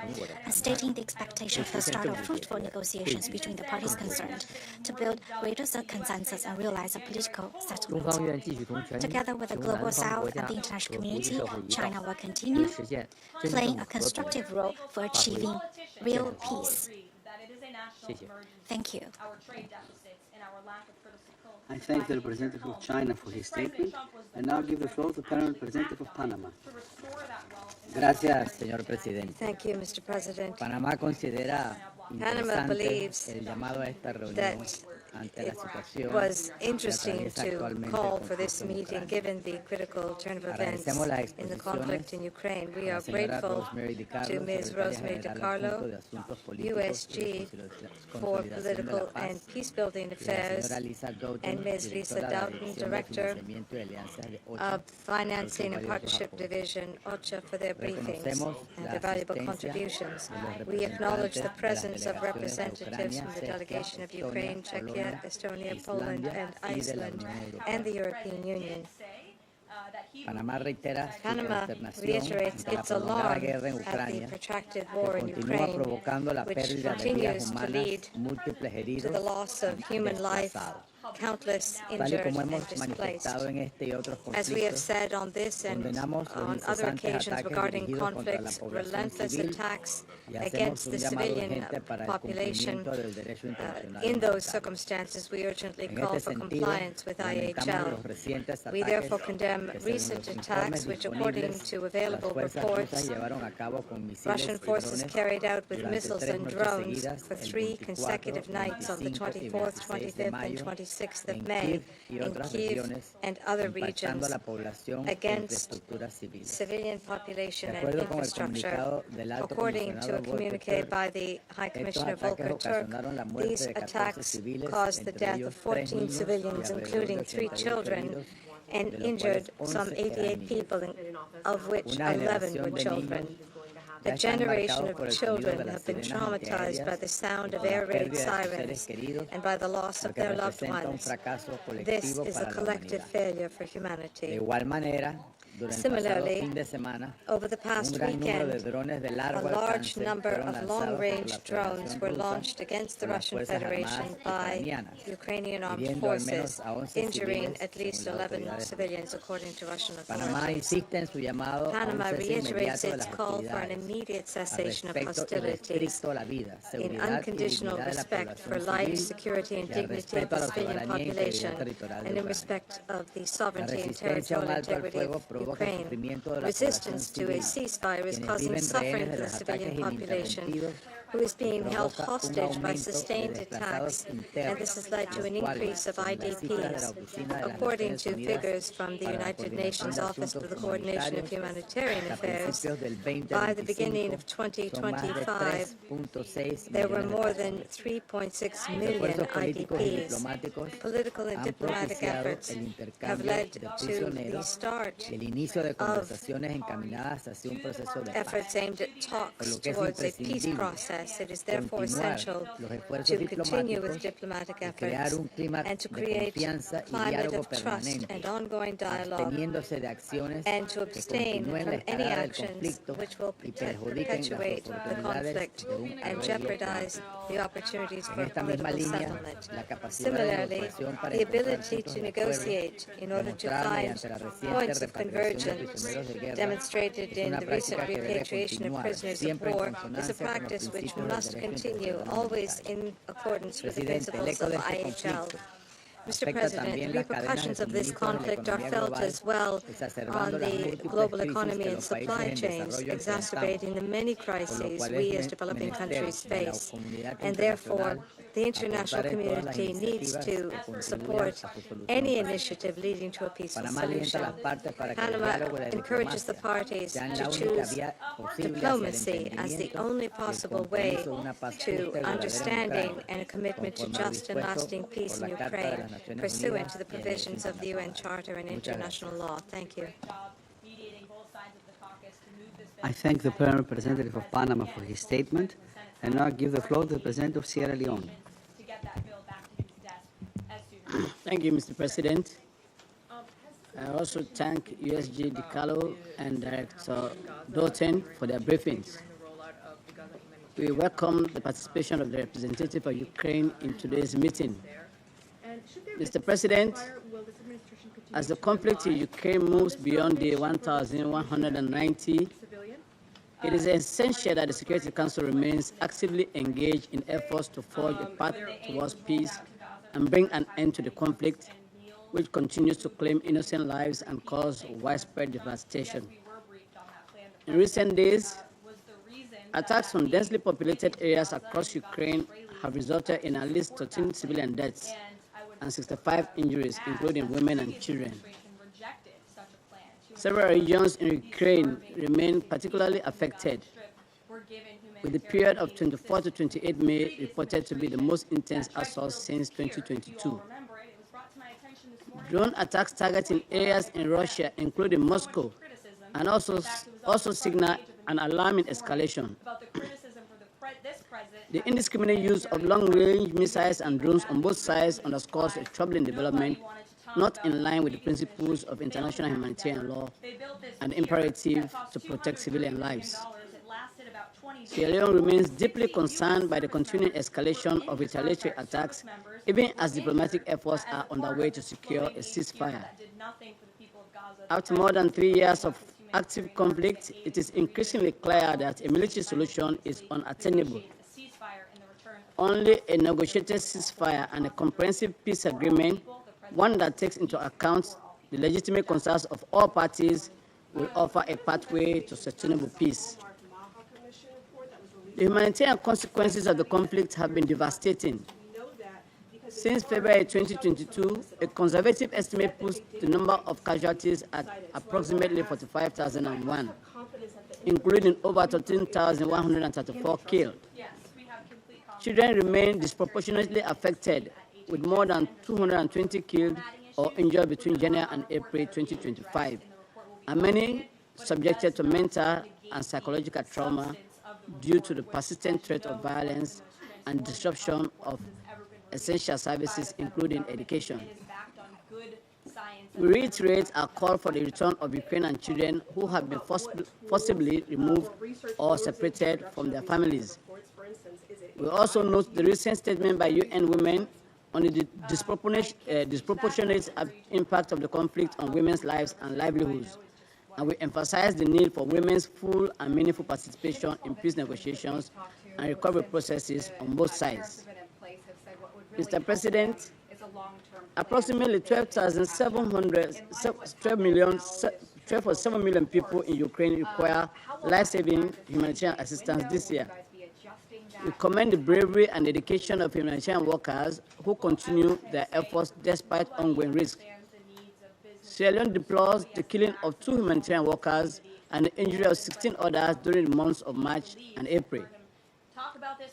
and stating the expectation for the start of fruitful negotiations between the parties concerned to build greater consensus and realize a political settlement. Together with the Global South and the international community, China will continue playing a constructive role for achieving real peace. Thank you. I thank the representative of China for his statement, and now give the floor to the panel representative of Panama. Gracias, señor presidente. Thank you, Mr. President. Panamá considera Panama believes el llamado a esta reunión that it was interesting to call for this meeting given the critical turn of events in the conflict in Ukraine. We are grateful to Ms. Rosemary DiCarlo, USG for Political and Peacebuilding Affairs, and Ms. Lisa Doughton, Director of Financing and Partnership Division, OCHA, for their briefings and their valuable contributions. We acknowledge the presence of representatives from the delegation of Ukraine, Czechia, Estonia, Poland, and Iceland, and the European Union. Panama reiterates its alarm at the protracted war in Ukraine, which continues to lead to the loss of human life, countless injured and displaced. As we have said on this and on other occasions regarding conflicts, relentless attacks against the civilian population, in those circumstances we urgently call for compliance with IHL. We therefore condemn recent attacks which, according to available reports, Russian forces carried out with missiles and drones for 3 consecutive nights on the 24th, 25th, and 26th 6th of May in Kyiv and other regions against civilian population and infrastructure. According to a communique by the High Commissioner Volker Turk, these attacks caused the death of 14 civilians, including 3 children, and injured some 88 people, of which 11 were children. A generation of children have been traumatized by the sound of air raid sirens and by the loss of their loved ones. This is a collective failure for humanity. Similarly, over the past weekend, a large number of long-range drones were launched against the Russian Federation by Ukrainian armed forces, injuring at least 11 civilians, according to Russian authorities. Panama reiterates its call for an immediate cessation of hostilities in unconditional respect for life, security, and dignity of the civilian population, and in respect of the sovereignty and territorial integrity of Ukraine. Resistance to a ceasefire is causing suffering for the civilian population, who is being held hostage by sustained attacks, and this has led to an increase of IDPs. According to figures from the United Nations Office for the Coordination of Humanitarian Affairs, by the beginning of 2025, there were more than 3.6 million IDPs. Political and diplomatic efforts have led to the start of efforts aimed at talks towards a peace process. It is therefore essential to continue with diplomatic efforts and to create a climate of trust and ongoing dialogue, and to abstain from any actions which will perpetuate the conflict and jeopardize the opportunities for political settlement. Similarly, the ability to negotiate in order to find points of convergence demonstrated in the recent repatriation of prisoners of war is a practice which must continue, always in accordance with the principles of IHL. Mr. President, the repercussions of this conflict are felt as well on the global economy and supply chains, exacerbating the many crises we as developing countries face, and therefore the international community needs to support any initiative leading to a peaceful solution. Panama encourages the parties to choose diplomacy as the only possible way to understanding and a commitment to just and lasting peace in Ukraine, pursuant to the provisions of the UN Charter and international law. Thank you. I thank the Permanent Representative of Panama for his statement, and now give the floor to the Representative of Sierra Leone. Thank you, Mr. President. I also thank USG DiCarlo and Director Doughton for their briefings. We welcome the participation of the representative of Ukraine in today's meeting. Mr. President, as the conflict in Ukraine moves beyond the 1,190, it is essential that the Security Council remains actively engaged in efforts to forge a path towards peace and bring an end to the conflict, which continues to claim innocent lives and cause widespread devastation. In recent days, attacks from densely populated areas across Ukraine have resulted in at least 13 civilian deaths and 65 injuries, including women and children. Several regions in Ukraine remain particularly affected, with the period of 24 to 28 May reported to be the most intense assault since 2022. Drone attacks targeting areas in Russia, including Moscow, and also signal an alarming escalation. The indiscriminate use of long-range missiles and drones on both sides underscores a troubling development, not in line with the principles of international humanitarian law and the imperative to protect civilian lives. Sierra Leone remains deeply concerned by the continuing escalation of retaliatory attacks, even as diplomatic efforts are underway to secure a ceasefire. After more than 3 years of active conflict, it is increasingly clear that a military solution is unattainable. Only a negotiated ceasefire and a comprehensive peace agreement, one that takes into account the legitimate concerns of all parties, will offer a pathway to sustainable peace. The humanitarian consequences of the conflict have been devastating. Since February 2022, a conservative estimate puts the number of casualties at approximately 45,001, including over 13,134 killed. Children remain disproportionately affected, with more than 220 killed or injured between January and April 2025, and many subjected to mental and psychological trauma due to the persistent threat of violence and disruption of essential services, including education. We reiterate our call for the return of Ukrainian children who have been forcibly removed or separated from their families. We also note the recent statement by UN Women on the disproportionate impact of the conflict on women's lives and livelihoods, and we emphasize the need for women's full and meaningful participation in peace negotiations and recovery processes on both sides. Mr. President, approximately 12 million people in Ukraine require life-saving humanitarian assistance this year. We commend the bravery and dedication of humanitarian workers who continue their efforts despite ongoing risks. Sierra Leone deplores the killing of 2 humanitarian workers and the injury of 16 others during the months of March and April.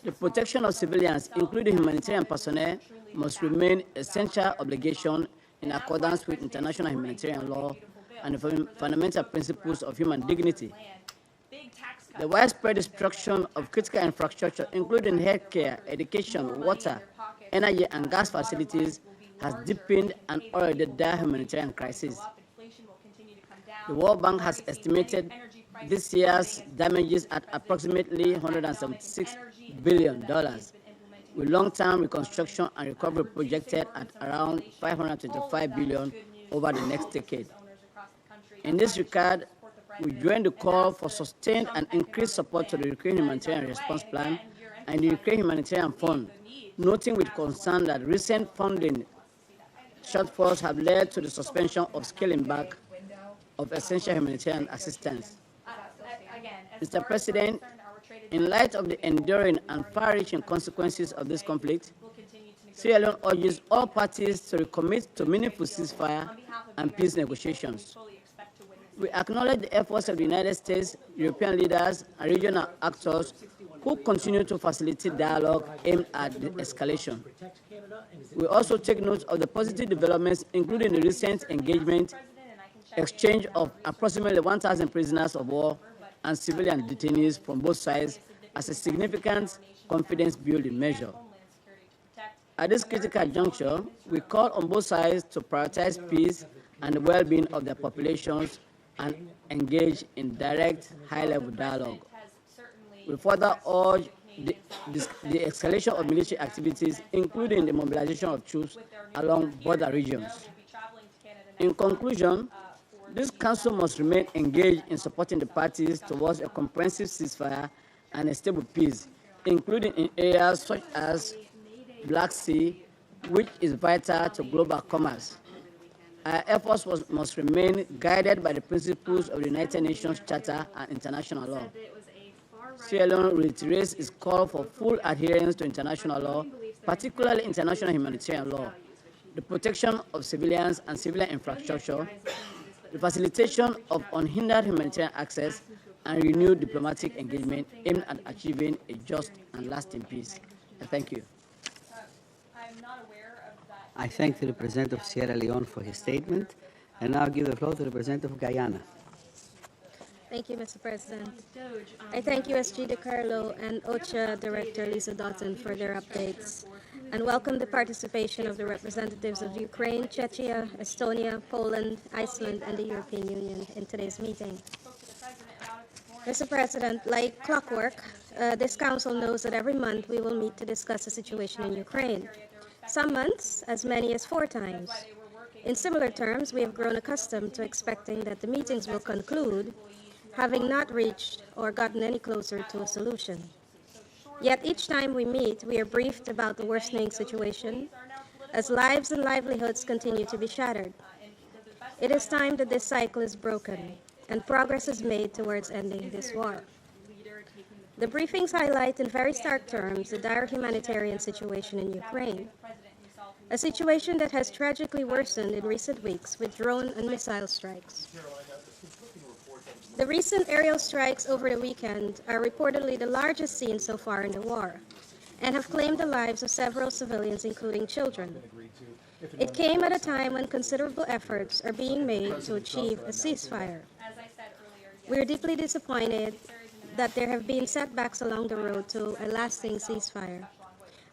The protection of civilians, including humanitarian personnel, must remain an essential obligation in accordance with international humanitarian law and the fundamental principles of human dignity. The widespread destruction of critical infrastructure, including healthcare, education, water, energy, and gas facilities, has deepened an already dire humanitarian crisis. The World Bank has estimated this year's damages at approximately $176 billion, with long-term reconstruction and recovery projected at around $525 billion over the next decade. In this regard, we join the call for sustained and increased support to the Ukraine Humanitarian Response Plan and the Ukraine Humanitarian Fund, noting with concern that recent funding shortfalls have led to the suspension of scaling back of essential humanitarian assistance. Mr. President, in light of the enduring and far-reaching consequences of this conflict, Sierra Leone urges all parties to recommit to meaningful ceasefire and peace negotiations. We acknowledge the efforts of the United States, European leaders, and regional actors who continue to facilitate dialogue aimed at the escalation. We also take note of the positive developments, including the recent exchange of approximately 1,000 prisoners of war and civilian detainees from both sides as a significant confidence-building measure. At this critical juncture, we call on both sides to prioritize peace and the well-being of their populations and engage in direct, high-level dialogue. We further urge the escalation of military activities, including the mobilization of troops along border regions. In conclusion, this Council must remain engaged in supporting the parties towards a comprehensive ceasefire and a stable peace, including in areas such as Black Sea, which is vital to global commerce. Our efforts must remain guided by the principles of the United Nations Charter and international law. Sierra Leone reiterates its call for full adherence to international law, particularly international humanitarian law, the protection of civilians and civilian infrastructure, the facilitation of unhindered humanitarian access, and renewed diplomatic engagement aimed at achieving a just and lasting peace. Thank you. I thank the representative of Sierra Leone for his statement, and now give the floor to the representative of Guyana. Thank you, Mr. President. I thank USG DiCarlo and OCHA Director Lisa Doughton for their updates, and welcome the participation of the representatives of Ukraine, Czechia, Estonia, Poland, Iceland, and the European Union in today's meeting. Mr. President, like clockwork, this Council knows that every month we will meet to discuss the situation in Ukraine. Some months, as many as 4 times. In similar terms, we have grown accustomed to expecting that the meetings will conclude, having not reached or gotten any closer to a solution. Yet each time we meet, we are briefed about the worsening situation, as lives and livelihoods continue to be shattered. It is time that this cycle is broken, and progress is made towards ending this war. The briefings highlight in very stark terms the dire humanitarian situation in Ukraine. a situation that has tragically worsened in recent weeks with drone and missile strikes. The recent aerial strikes over the weekend are reportedly the largest seen so far in the war, and have claimed the lives of several civilians, including children. It came at a time when considerable efforts are being made to achieve a ceasefire. We are deeply disappointed that there have been setbacks along the road to a lasting ceasefire,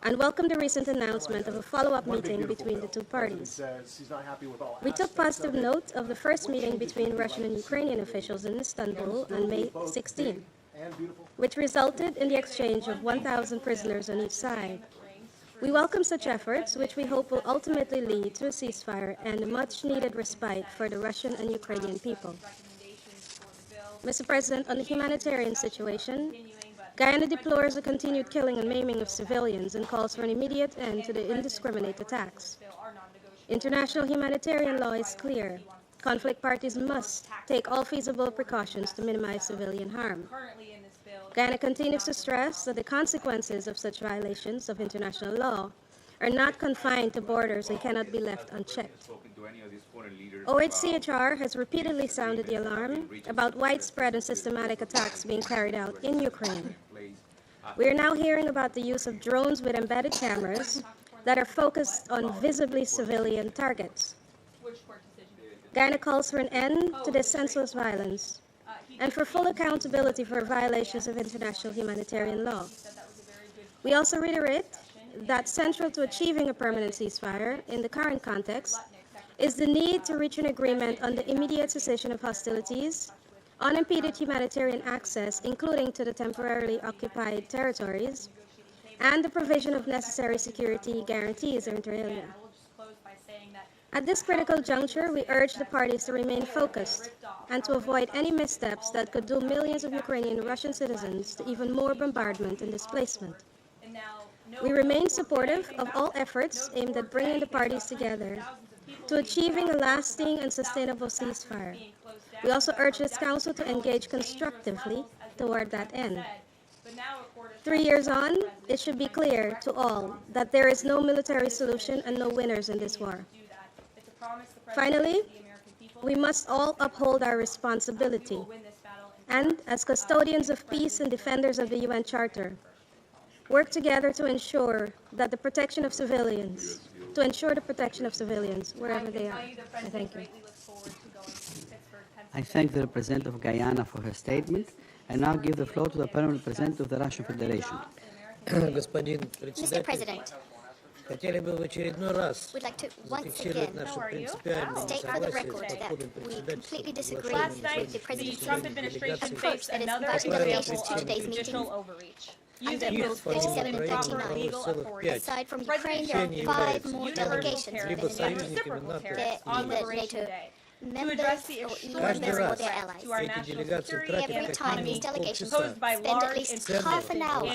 and welcome the recent announcement of a follow-up meeting between the two parties. We took positive note of the first meeting between Russian and Ukrainian officials in Istanbul on May 16, which resulted in the exchange of 1,000 prisoners on each side. We welcome such efforts, which we hope will ultimately lead to a ceasefire and a much-needed respite for the Russian and Ukrainian people. Mr. President, on the humanitarian situation, Guyana deplores the continued killing and maiming of civilians and calls for an immediate end to the indiscriminate attacks. International humanitarian law is clear. Conflict parties must take all feasible precautions to minimize civilian harm. Guyana continues to stress that the consequences of such violations of international law are not confined to borders and cannot be left unchecked. OHCHR has repeatedly sounded the alarm about widespread and systematic attacks being carried out in Ukraine. We are now hearing about the use of drones with embedded cameras that are focused on visibly civilian targets. Guyana calls for an end to this senseless violence and for full accountability for violations of international humanitarian law. We also reiterate that central to achieving a permanent ceasefire in the current context is the need to reach an agreement on the immediate cessation of hostilities, unimpeded humanitarian access, including to the temporarily occupied territories, and the provision of necessary security guarantees inter alia. At this critical juncture, we urge the parties to remain focused and to avoid any missteps that could doom millions of Ukrainian and Russian citizens to even more bombardment and displacement. We remain supportive of all efforts aimed at bringing the parties together to achieving a lasting and sustainable ceasefire. We also urge this Council to engage constructively toward that end. 3 years on, it should be clear to all that there is no military solution and no winners in this war. Finally, we must all uphold our responsibility and, as custodians of peace and defenders of the UN Charter, work together to ensure that the protection of civilians, wherever they are. I thank you. I thank the representative of Guyana for her statement, and now give the floor to the permanent representative of the Russian Federation. Mr. President, we'd like to once again state for the record that we completely disagree with the President's approach that is inviting delegations to today's meeting under Rule 37 and 39. Aside from Ukraine, there are 5 more delegations that are either NATO members or EU members or their allies. Every time these delegations spend at least half an hour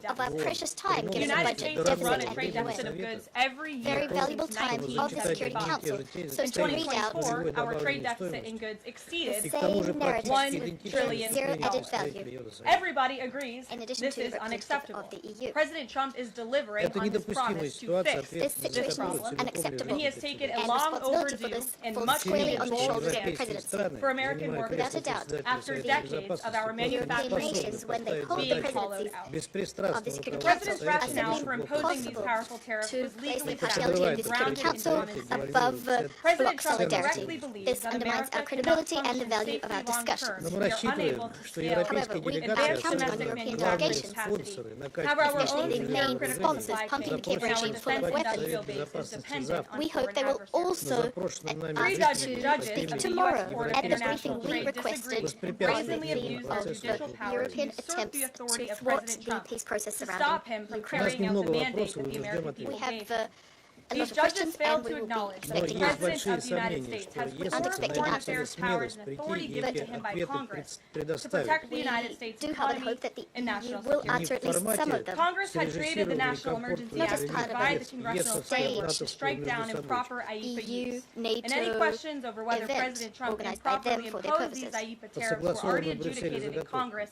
of our precious time given a budget deficit at the UN. Very valuable time of the Security Council. So to read out our trade deficit in goods exceeded the same narrative, $1 trillion. zero added value. Everybody agrees In addition this to is unacceptable. of the EU. President Trump is delivering on his promise to fix This situation problem, is unacceptable. and he has taken a And long responsibility for overdue this and falls much squarely needed on the bold shoulders of the stance presidency. for American workers Without a doubt, after decades of our European manufacturing nations, when they hold the being hollowed presidencies out. of the Security The President's Council, rationale as for simply imposing these possible powerful tariffs to was place the legally partiality sound of the and Security grounded in Council common sense. above President bloc Trump solidarity. directly believes This that undermines America our cannot credibility and the function value of our safely long discussions. term. We are unable to scale However, we are advanced counting on domestic European manufacturing delegations, capacity. However, our own especially the main critical sponsors supply pumping chain the Kiev and our regime full defense of weapons. industrial base is dependent on We hope foreign they will adversaries. also Three ask judges to speak of the tomorrow U.S. Court of at the International briefing we Trade requested disagreed, on the brazenly theme abused of their judicial the power to European usurp attempts the authority to of thwart President the Trump, peace process to surrounding stop him from Ukraine. carrying out the mandate that the American people We have gave. a lot These of judges questions, failed and we to will be acknowledge that the expecting President answers. of the United States has Unexpected restored foreign answers. affairs powers and authority given to him by Congress to protect the United States do have the economy hope that the and EU national will security. answer at least some of them. Congress had created the National Emergency Not Act as to part of provide a the congressional framework to strike down improper IEEPA EU, use. NATO And any questions over whether event President Trump organized by them improperly for their imposed these purposes. IEEPA tariffs were already adjudicated in Congress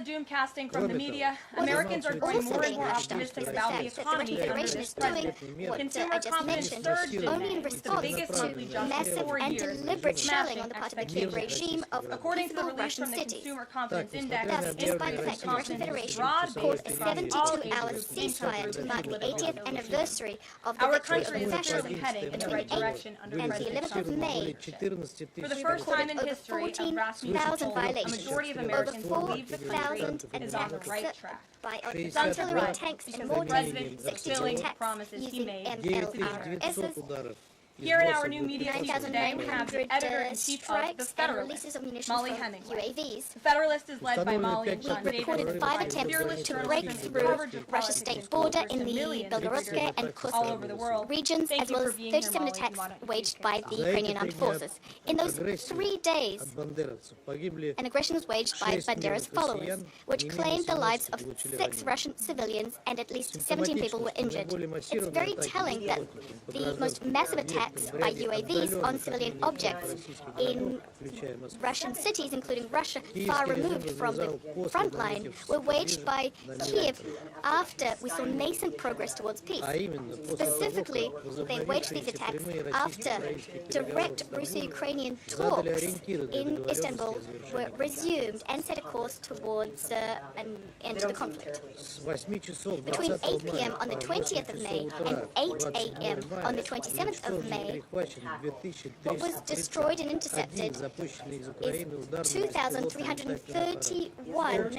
the doom casting from the media, Americans are growing more and more optimistic about the economy under this president. Consumer confidence surged only in with the biggest monthly jump in massive 4 and years, deliberate shelling smashing on the part of the Kiev expectations. regime of According to the peaceful release Russian from the cities. Consumer Confidence Index, Thus, despite the fact that the Russian Federation called a 72-hour ceasefire to mark the 80th anniversary of the victory of fascism between 8th and the 11th of May, For the first time in over history of 14,000 violations, a majority of over Americans believe the 4,000 country is on the attacks right track. by It's on the artillery, right tanks, and because the mortars, president 62 fulfilling attacks promises he using made MLRSs, Here in our new media team today, we have the 9,900 editor-in-chief of The strikes and Federalist, releases of munitions Molly from Hemingway. UAVs. The Federalist is led by Molly and We Sean Davis. recorded 5 attempts to break through Russia's state border in the Belgorod and all over the world. Kursk regions, Thank as you well for as being here, 37 Molly. attacks You wanna- waged by the Ukrainian armed forces. In those 3 days, an aggression was waged by Bandera's followers, which claimed the lives of 6 Russian civilians and at least 17 people were injured. It's very telling that the most massive attacks by UAVs on civilian objects in Russian cities, including Russia, far removed from the front line, were waged by Kiev after we saw nascent progress towards peace. Specifically, they waged these attacks after direct Russo-Ukrainian talks in Istanbul were resumed and set a course towards an end to the conflict. Between 8 p.m. on the 20th of May and 8 a.m. on the 27th of May, what was destroyed and intercepted is 2,331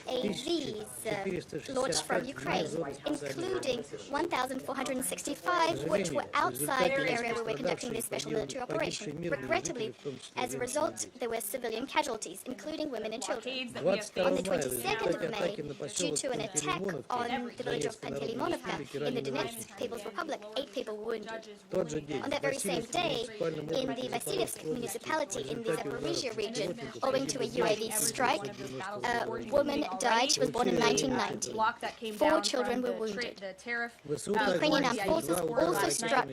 UAVs launched from Ukraine, including 1,465 which were outside the area where we're conducting this special military operation. Regrettably, as a result, there were civilian casualties, including women and children. On the 22nd of May, due to an attack on the village of Panteliimonovka in the Donetsk People's Republic, 8 people were wounded. On that very same day, in the Vasilyevsk municipality in the Zaporizhia region, owing to a UAV strike, a woman died. She was born in 1990. 4 children were wounded. The Ukrainian armed forces also struck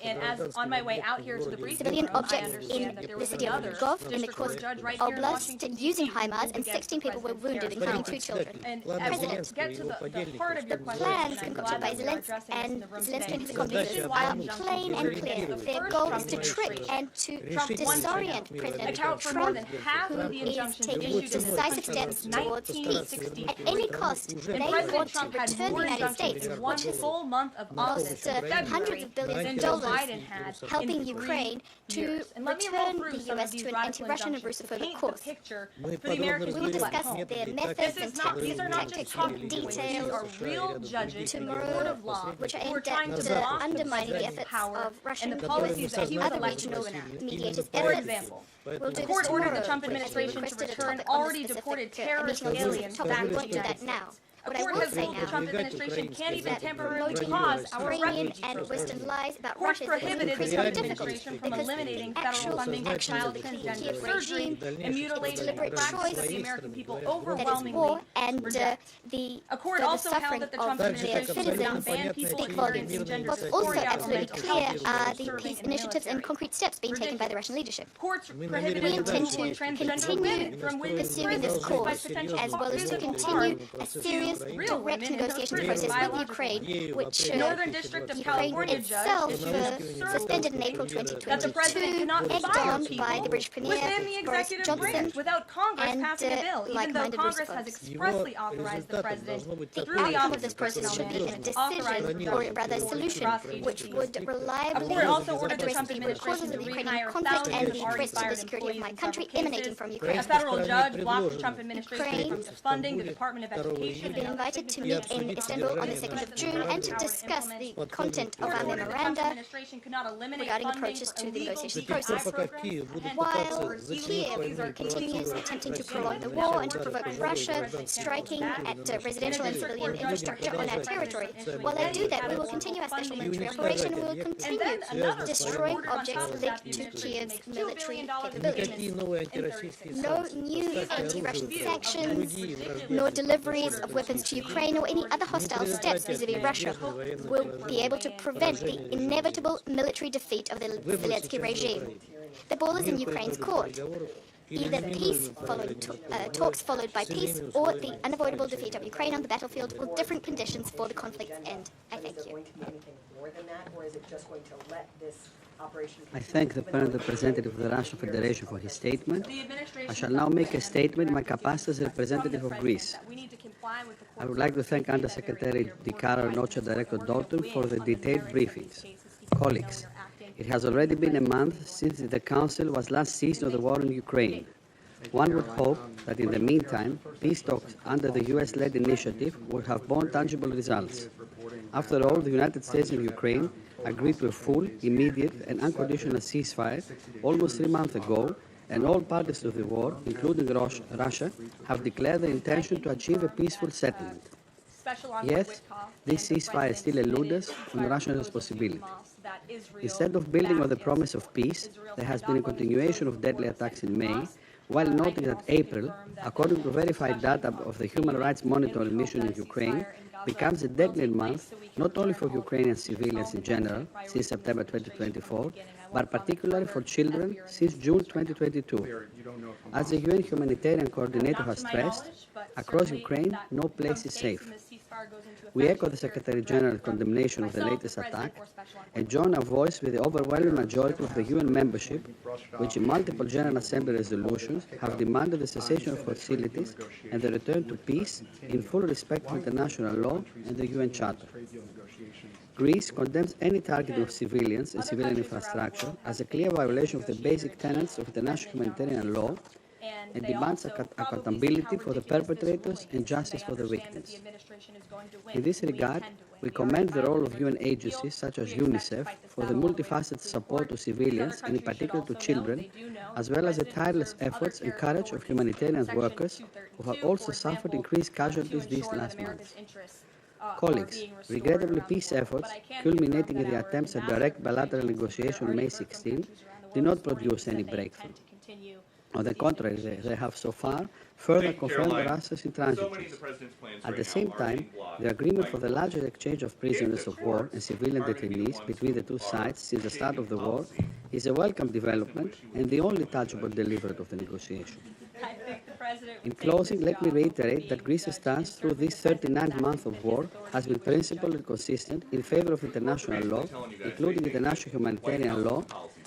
and as on my way out here to the briefing civilian room, I objects in understand that there the was city of another Lvov in the district court Kursk judge right here in Washington, Oblast using HIMARS, and 16 people were wounded, including 2 children. And as we get to the heart of your question, Plans and I'm concocted glad by that we're Zelensky addressing this and in the room Zelensky today. and his This accomplices is are why plain and clear. Their goal is to trick and to disorient President account for more Trump, than half who of the is injunctions taking issued in this decisive country steps since towards peace. 1960. At any cost, they President want to Trump had return the more United injunctions States, in one which is full month of office in February hundreds of billions than of Joe dollars, Biden had helping in 3 Ukraine to years. And let me roll return through the some of U.S. these to an radical anti-Russian and injunctions to Russophobic paint the course. picture for the American We will people at discuss home. their This methods is and not, these are not just tactics talking and points. These details are real judges in the court tomorrow, of law which are who are aimed trying to at block undermining the president's efforts power of Russian and the policies that he was other elected regional to enact. mediators' For efforts. example, We'll the do court this ordered tomorrow, the Trump which we administration to requested a return topic on a already specific, deported meeting terrorist on this aliens topic. back We to the won't do United that now. States. What A I court will has say ruled the now Trump administration can't even temporarily promoting pause our Ukrainian refugee and program. Western lies about Courts Russia is prohibited the increasingly Trump difficult administration from because eliminating the federal funding for actions child of the transgender Kiev surgery regime, and mutilation deliberate practices choice that the American people that is overwhelmingly war and reject. the A court further also held suffering that the of Trump their administration should not citizens ban people speak volumes. experiencing gender What's also dysphoria or absolutely mental clear health are issues the serving peace in the initiatives and military. concrete steps being taken by the Russian leadership. Courts We prohibited intend the to removal of transgender continue women from women's pursuing this prisons by course, potential as well as to physical continue harm a serious to real direct women in negotiation her process with biological Ukraine, which Northern District of Ukraine California itself judge issued suspended in April that the president 2022, cannot egged fire on people by the British Premier within the Boris executive Johnson branch without Congress and passing a bill, even though like-minded Congress has Russophones. expressly authorized the president The through the outcome of Office this of process Personnel should be a Management, decision, or rather a solution, which would A reliably court also ordered the address Trump the root causes administration of to the Ukrainian rehire conflict and thousands the of threats to the already security of my fired country employees in emanating from several Ukraine. A federal judge blocked the Trump administration Ukraine from funding the Department of Education. We've been invited to meet in Istanbul on the 2nd of June and to discuss the content of our memoranda regarding approaches to the negotiation process. While Kiev continues attempting to prolong the war and to provoke Russia striking at residential and civilian infrastructure on our territory, while they do that, we will continue our special military operation and we will continue destroying objects linked to Kiev's military capabilities. No new anti-Russian sanctions, nor deliveries of weapons to Ukraine or any other hostile steps vis-à-vis Russia will be able to prevent the inevitable military defeat of the Zelensky regime. The ball is in Ukraine's court. either peace talks followed by peace, or the unavoidable defeat of Ukraine on the battlefield, or different conditions for the conflict's end. I thank you. Is it going to be anything more than that, or is it just going to let this operation? I thank the Permanent Representative of the Russian Federation for his statement. I shall now make a statement in my capacity as representative of Greece. I would like to thank Undersecretary Di Caro and OCHA Director Dalton for the detailed briefings. Colleagues, it has already been a month since the Council was last seized of the war in Ukraine. One would hope that in the meantime, peace talks under the US-led initiative would have borne tangible results. After all, the United States and Ukraine agreed to a full, immediate and unconditional ceasefire almost 3 months ago, and all parties to the war, including Russia, have declared their intention to achieve a peaceful settlement. Yet, this ceasefire still eludes us from Russian responsibility. Instead of building on the promise of peace, there has been a continuation of deadly attacks in May, while noting that April, according to verified data of the Human Rights Monitoring Mission in Ukraine, becomes a deadly month not only for Ukrainian civilians in general since September 2024, but particularly for children since June 2022. As the UN Humanitarian Coordinator has stressed, across Ukraine, no place is safe. We echo the Secretary General's condemnation of the latest attack and join our voice with the overwhelming majority of the UN membership, which in multiple General Assembly resolutions have demanded the cessation of hostilities and the return to peace in full respect of international law and the UN Charter. Greece condemns any targeting of civilians and civilian infrastructure as a clear violation of the basic tenets of international humanitarian law and demands accountability for the perpetrators and justice for the victims. In this regard, we commend the role of UN agencies such as UNICEF for the multifaceted support to civilians and in particular to children, as well as the tireless efforts and courage of humanitarian workers who have also suffered increased casualties these last months. Colleagues, regrettably peace efforts, culminating in the attempts at direct bilateral negotiation on May 16, did not produce any breakthrough. On the contrary, they have so far further confirmed Russia's intransigence. At the same time, the agreement for the largest exchange of prisoners of war and civilian detainees between the two sides since the start of the war is a welcome development and the only tangible delivery of the negotiation. In closing, let me reiterate that Greece's stance through this 39th month of war has been principled and consistent in favor of international law, including international humanitarian law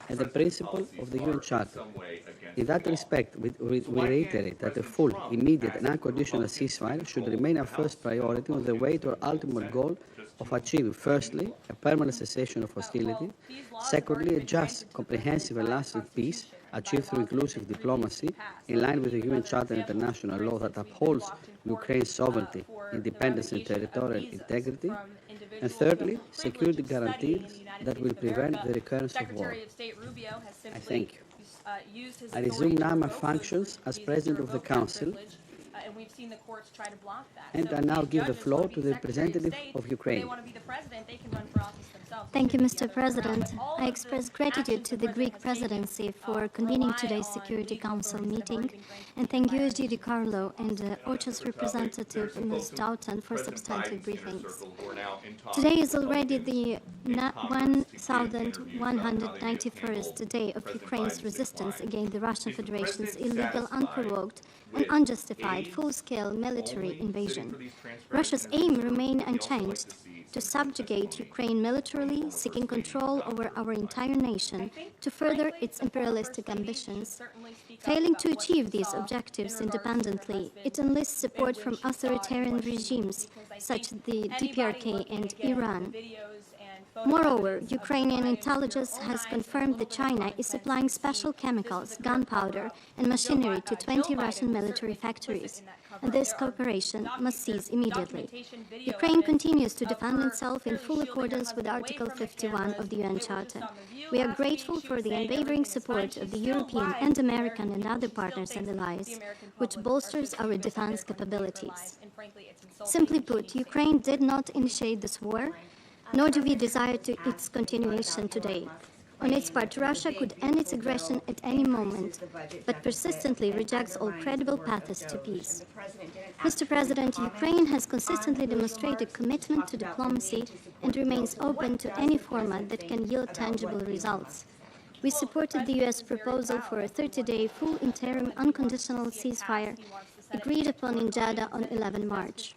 and the principle of the UN Charter. In that respect, we reiterate that a full, immediate and unconditional ceasefire should remain our first priority on the way to our ultimate goal of achieving, firstly, a permanent cessation of hostility, secondly, a just, comprehensive and lasting peace achieved through inclusive diplomacy in line with the UN Charter and international law that upholds Ukraine's sovereignty, independence and territorial integrity, and thirdly, security guarantees that will prevent the recurrence of war. I thank you. I resume now my functions as President of the Council, and I now give the floor to the representative of Ukraine. Thank you, Mr. President. I express gratitude to the Greek presidency for convening today's Security Council meeting, and thank USG Di Carlo and OCHA's representative, Ms. Doughton, for substantive briefings. Today is already the 1,191st day of Ukraine's resistance against the Russian Federation's illegal, unprovoked, and unjustified full-scale military invasion. Russia's aim remains unchanged: to subjugate Ukraine militarily, seeking control over our entire nation to further its imperialistic ambitions. Failing to achieve these objectives independently, it enlists support from authoritarian regimes such as the DPRK and Iran. Moreover, Ukrainian intelligence has confirmed that China is supplying special chemicals, gunpowder, and machinery to 20 Russian military factories, and this cooperation must cease immediately. Ukraine continues to defend itself in full accordance with Article 51 of the UN Charter. We are grateful for the unwavering support of the European and American and other partners and allies, which bolsters our defense capabilities. Simply put, Ukraine did not initiate this war, nor do we desire its continuation today. On its part, Russia could end its aggression at any moment, but persistently rejects all credible paths to peace. Mr. President, Ukraine has consistently demonstrated commitment to diplomacy and remains open to any format that can yield tangible results. We supported the U.S. proposal for a 30-day full interim unconditional ceasefire agreed upon in Jeddah on 11 March.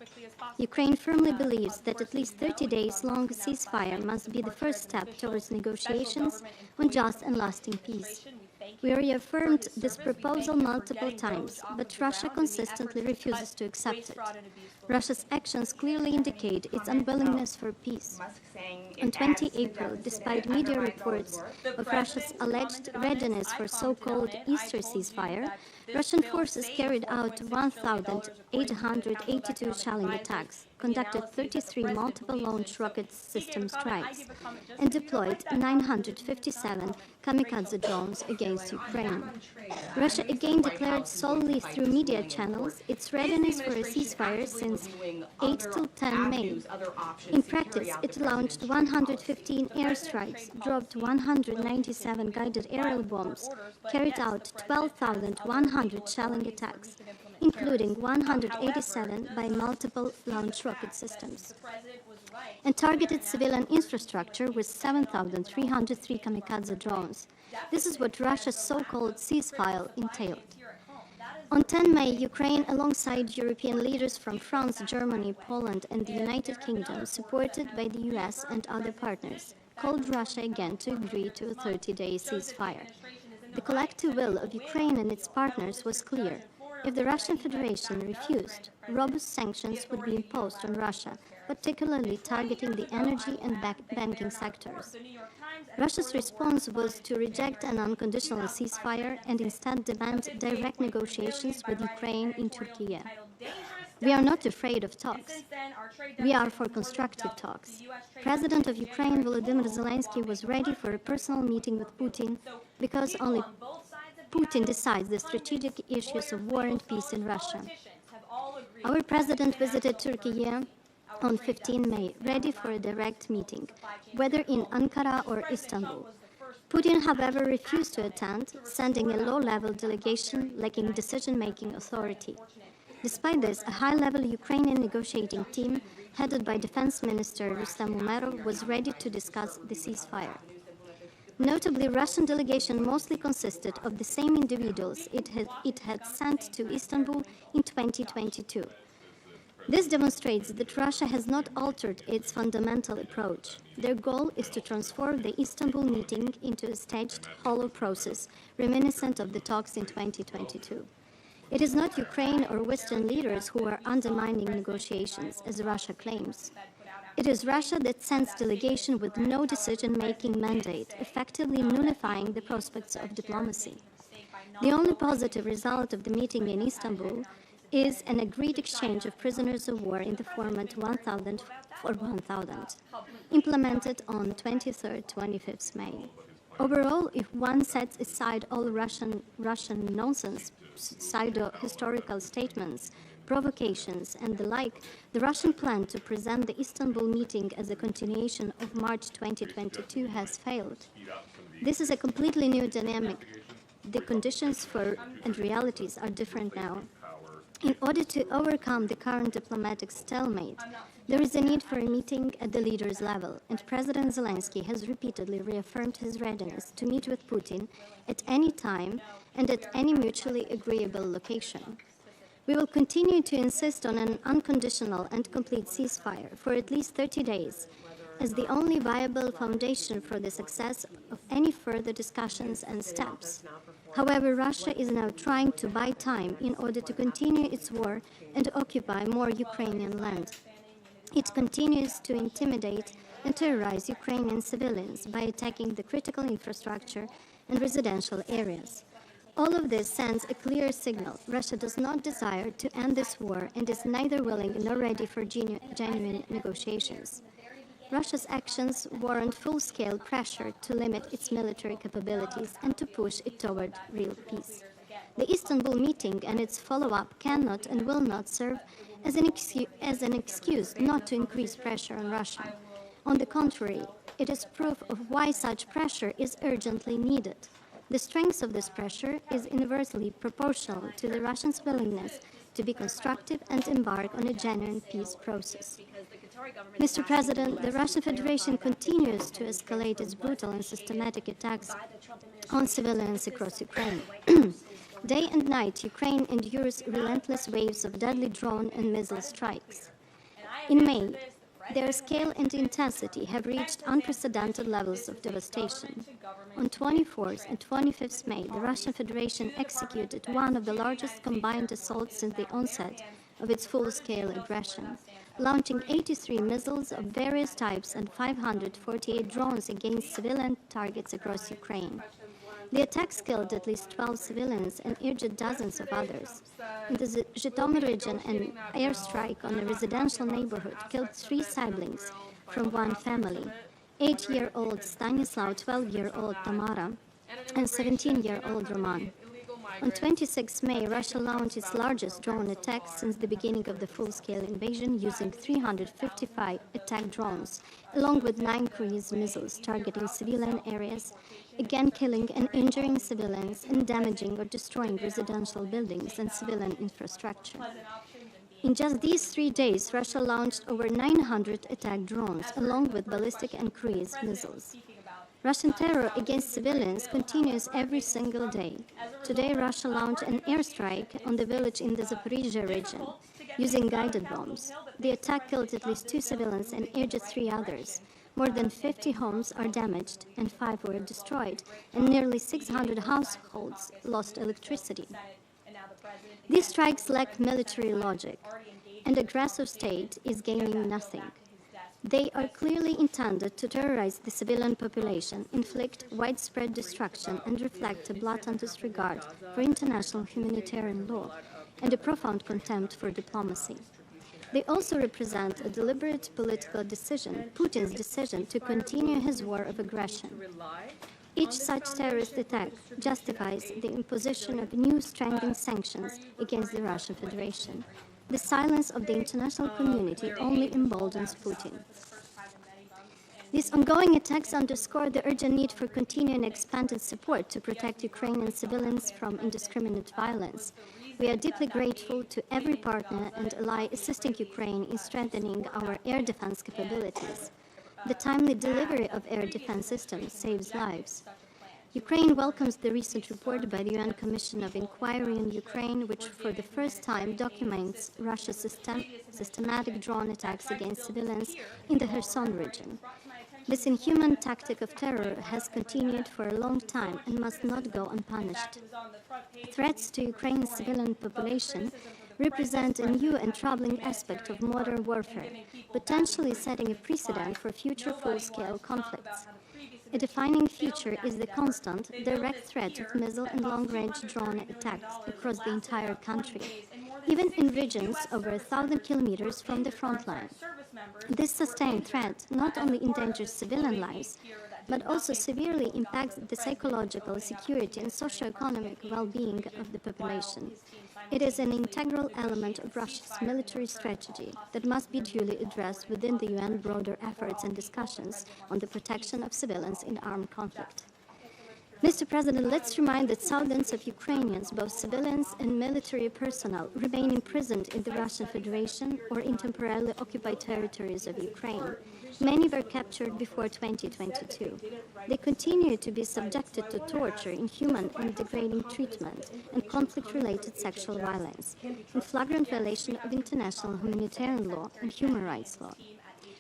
Ukraine firmly believes that at least 30 days long ceasefire must be the first step towards negotiations on just and lasting peace. We reaffirmed this proposal multiple times, but Russia consistently refuses to accept it. Russia's actions clearly indicate its unwillingness for peace. On 20 April, despite media reports of Russia's alleged readiness for so-called Easter ceasefire, Russian forces carried out 1,882 shelling attacks, conducted 33 multiple launch rocket system strikes, and deployed 957 kamikaze drones against Ukraine. Russia again declared solely through media channels its readiness for a ceasefire since 8 till 10 May. In practice, it launched 115 airstrikes, dropped 197 guided aerial bombs, carried out 12,100 shelling attacks, including 187 by multiple launch rocket systems, and targeted civilian infrastructure with 7,303 kamikaze drones. This is what Russia's so-called ceasefire entailed. On 10 May, Ukraine, alongside European leaders from France, Germany, Poland, and the United Kingdom, supported by the US and other partners, called Russia again to agree to a 30-day ceasefire. The collective will of Ukraine and its partners was clear. If the Russian Federation refused, robust sanctions would be imposed on Russia, particularly targeting the energy and banking sectors. Russia's response was to reject an unconditional ceasefire and instead demand direct negotiations with Ukraine in Turkey. We are not afraid of talks. We are for constructive talks. President of Ukraine Volodymyr Zelensky was ready for a personal meeting with Putin because only Putin decides the strategic issues of war and peace in Russia. Our president visited Turkey on 15 May, ready for a direct meeting, whether in Ankara or Istanbul. Putin, however, refused to attend, sending a low-level delegation lacking decision-making authority. Despite this, a high-level Ukrainian negotiating team, headed by Defense Minister Rustem Umerov, was ready to discuss the ceasefire. Notably, Russian delegation mostly consisted of the same individuals it had sent to Istanbul in 2022. This demonstrates that Russia has not altered its fundamental approach. Their goal is to transform the Istanbul meeting into a staged, hollow process, reminiscent of the talks in 2022. It is not Ukraine or Western leaders who are undermining negotiations, as Russia claims. It is Russia that sends delegation with no decision-making mandate, effectively nullifying the prospects of diplomacy. The only positive result of the meeting in Istanbul is an agreed exchange of prisoners of war in the format 1,000 for 1,000, implemented on 23rd-25th May. Overall, if one sets aside all Russian nonsense, pseudo-historical statements, provocations, and the like, the Russian plan to present the Istanbul meeting as a continuation of March 2022 has failed. This is a completely new dynamic. The conditions for and realities are different now. In order to overcome the current diplomatic stalemate, there is a need for a meeting at the leaders' level, and President Zelensky has repeatedly reaffirmed his readiness to meet with Putin at any time and at any mutually agreeable location. We will continue to insist on an unconditional and complete ceasefire for at least 30 days, as the only viable foundation for the success of any further discussions and steps. However, Russia is now trying to buy time in order to continue its war and occupy more Ukrainian land. It continues to intimidate and terrorize Ukrainian civilians by attacking the critical infrastructure and residential areas. All of this sends a clear signal. Russia does not desire to end this war and is neither willing nor ready for genuine negotiations. Russia's actions warrant full-scale pressure to limit its military capabilities and to push it toward real peace. The Istanbul meeting and its follow-up cannot and will not serve as an excuse not to increase pressure on Russia. On the contrary, it is proof of why such pressure is urgently needed. The strength of this pressure is inversely proportional to the Russians' willingness to be constructive and embark on a genuine peace process. Mr. President, the Russian Federation continues to escalate its brutal and systematic attacks on civilians across Ukraine. Day and night, Ukraine endures relentless waves of deadly drone and missile strikes. In May, their scale and intensity have reached unprecedented levels of devastation. On 24th and 25th May, the Russian Federation executed one of the largest combined assaults since the onset of its full-scale aggression, launching 83 missiles of various types and 548 drones against civilian targets across Ukraine. The attacks killed at least 12 civilians and injured dozens of others. In the Zhytomyr region, an airstrike on a residential neighborhood killed 3 siblings from one family: 8-year-old Stanislav, 12-year-old Tamara, and 17-year-old Roman. On 26 May, Russia launched its largest drone attack since the beginning of the full-scale invasion, using 355 attack drones, along with 9 cruise missiles targeting civilian areas, again killing and injuring civilians and damaging or destroying residential buildings and civilian infrastructure. In just these 3 days, Russia launched over 900 attack drones, along with ballistic and cruise missiles. Russian terror against civilians continues every single day. Today, Russia launched an airstrike on the village in the Zaporizhzhia region, using guided bombs. The attack killed at least 2 civilians and injured 3 others. More than 50 homes are damaged and 5 were destroyed, and nearly 600 households lost electricity. These strikes lack military logic, and the aggressive state is gaining nothing. They are clearly intended to terrorize the civilian population, inflict widespread destruction, and reflect a blatant disregard for international humanitarian law and a profound contempt for diplomacy. They also represent a deliberate political decision, Putin's decision to continue his war of aggression. Each such terrorist attack justifies the imposition of new strengthening sanctions against the Russian Federation. The silence of the international community only emboldens Putin. These ongoing attacks underscore the urgent need for continued and expanded support to protect Ukrainian civilians from indiscriminate violence. We are deeply grateful to every partner and ally assisting Ukraine in strengthening our air defense capabilities. The timely delivery of air defense systems saves lives. Ukraine welcomes the recent report by the UN Commission of Inquiry in Ukraine, which for the first time documents Russia's systematic drone attacks against civilians in the Kherson region. This inhuman tactic of terror has continued for a long time and must not go unpunished. Threats to Ukraine's civilian population represent a new and troubling aspect of modern warfare, potentially setting a precedent for future full-scale conflicts. A defining feature is the constant, direct threat of missile and long-range drone attacks across the entire country, even in regions over 1,000 kilometers from the front line. This sustained threat not only endangers civilian lives, but also severely impacts the psychological, security, and socio-economic well-being of the population. It is an integral element of Russia's military strategy that must be duly addressed within the UN broader efforts and discussions on the protection of civilians in armed conflict. Mr. President, let's remind that thousands of Ukrainians, both civilians and military personnel, remain imprisoned in the Russian Federation or in temporarily occupied territories of Ukraine. Many were captured before 2022. They continue to be subjected to torture, inhuman and degrading treatment, and conflict-related sexual violence, in flagrant violation of international humanitarian law and human rights law.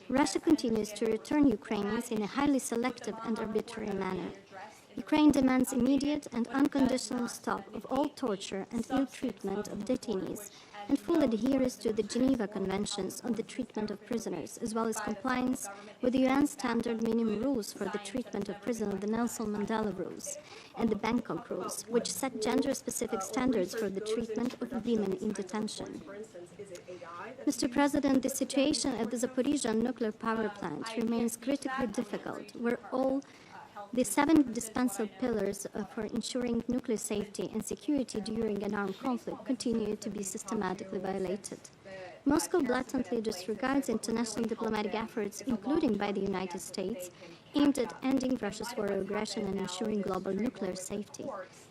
Russia continues to return Ukrainians in a highly selective and arbitrary manner. Ukraine demands immediate and unconditional stop of all torture and ill treatment of detainees, and full adherence to the Geneva Conventions on the treatment of prisoners, as well as compliance with the UN standard minimum rules for the treatment of prisoners, the Nelson Mandela Rules, and the Bangkok Rules, which set gender-specific standards for the treatment of women in detention. Mr. President, the situation at the Zaporizhzhia nuclear power plant remains critically difficult, where all the 7 indispensable pillars for ensuring nuclear safety and security during an armed conflict continue to be systematically violated. Moscow blatantly disregards international diplomatic efforts, including by the United States, aimed at ending Russia's war of aggression and ensuring global nuclear safety.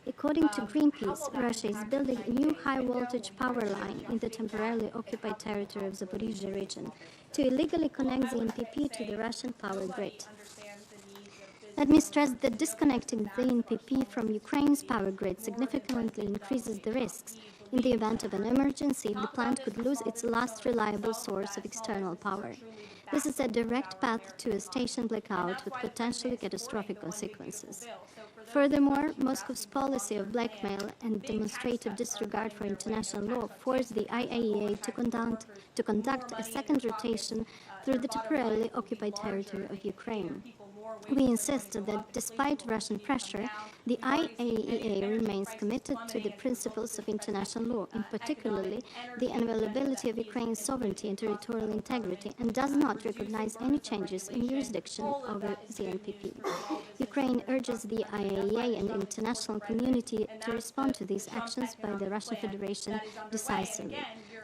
According to Greenpeace, Russia is building a new high-voltage power line in the temporarily occupied territory of the Zaporizhzhia region, to illegally connect the NPP to the Russian power grid. Let me stress that disconnecting the NPP from Ukraine's power grid significantly increases the risks. In the event of an emergency, the plant could lose its last reliable source of external power. This is a direct path to a station blackout with potentially catastrophic consequences. Furthermore, Moscow's policy of blackmail and demonstrative disregard for international law forced the IAEA to conduct a second rotation through the temporarily occupied territory of Ukraine. We insist that despite Russian pressure, the IAEA remains committed to the principles of international law, in particularly the inviolability of Ukraine's sovereignty and territorial integrity, and does not recognize any changes in jurisdiction over the NPP. Ukraine urges the IAEA and the international community to respond to these actions by the Russian Federation decisively.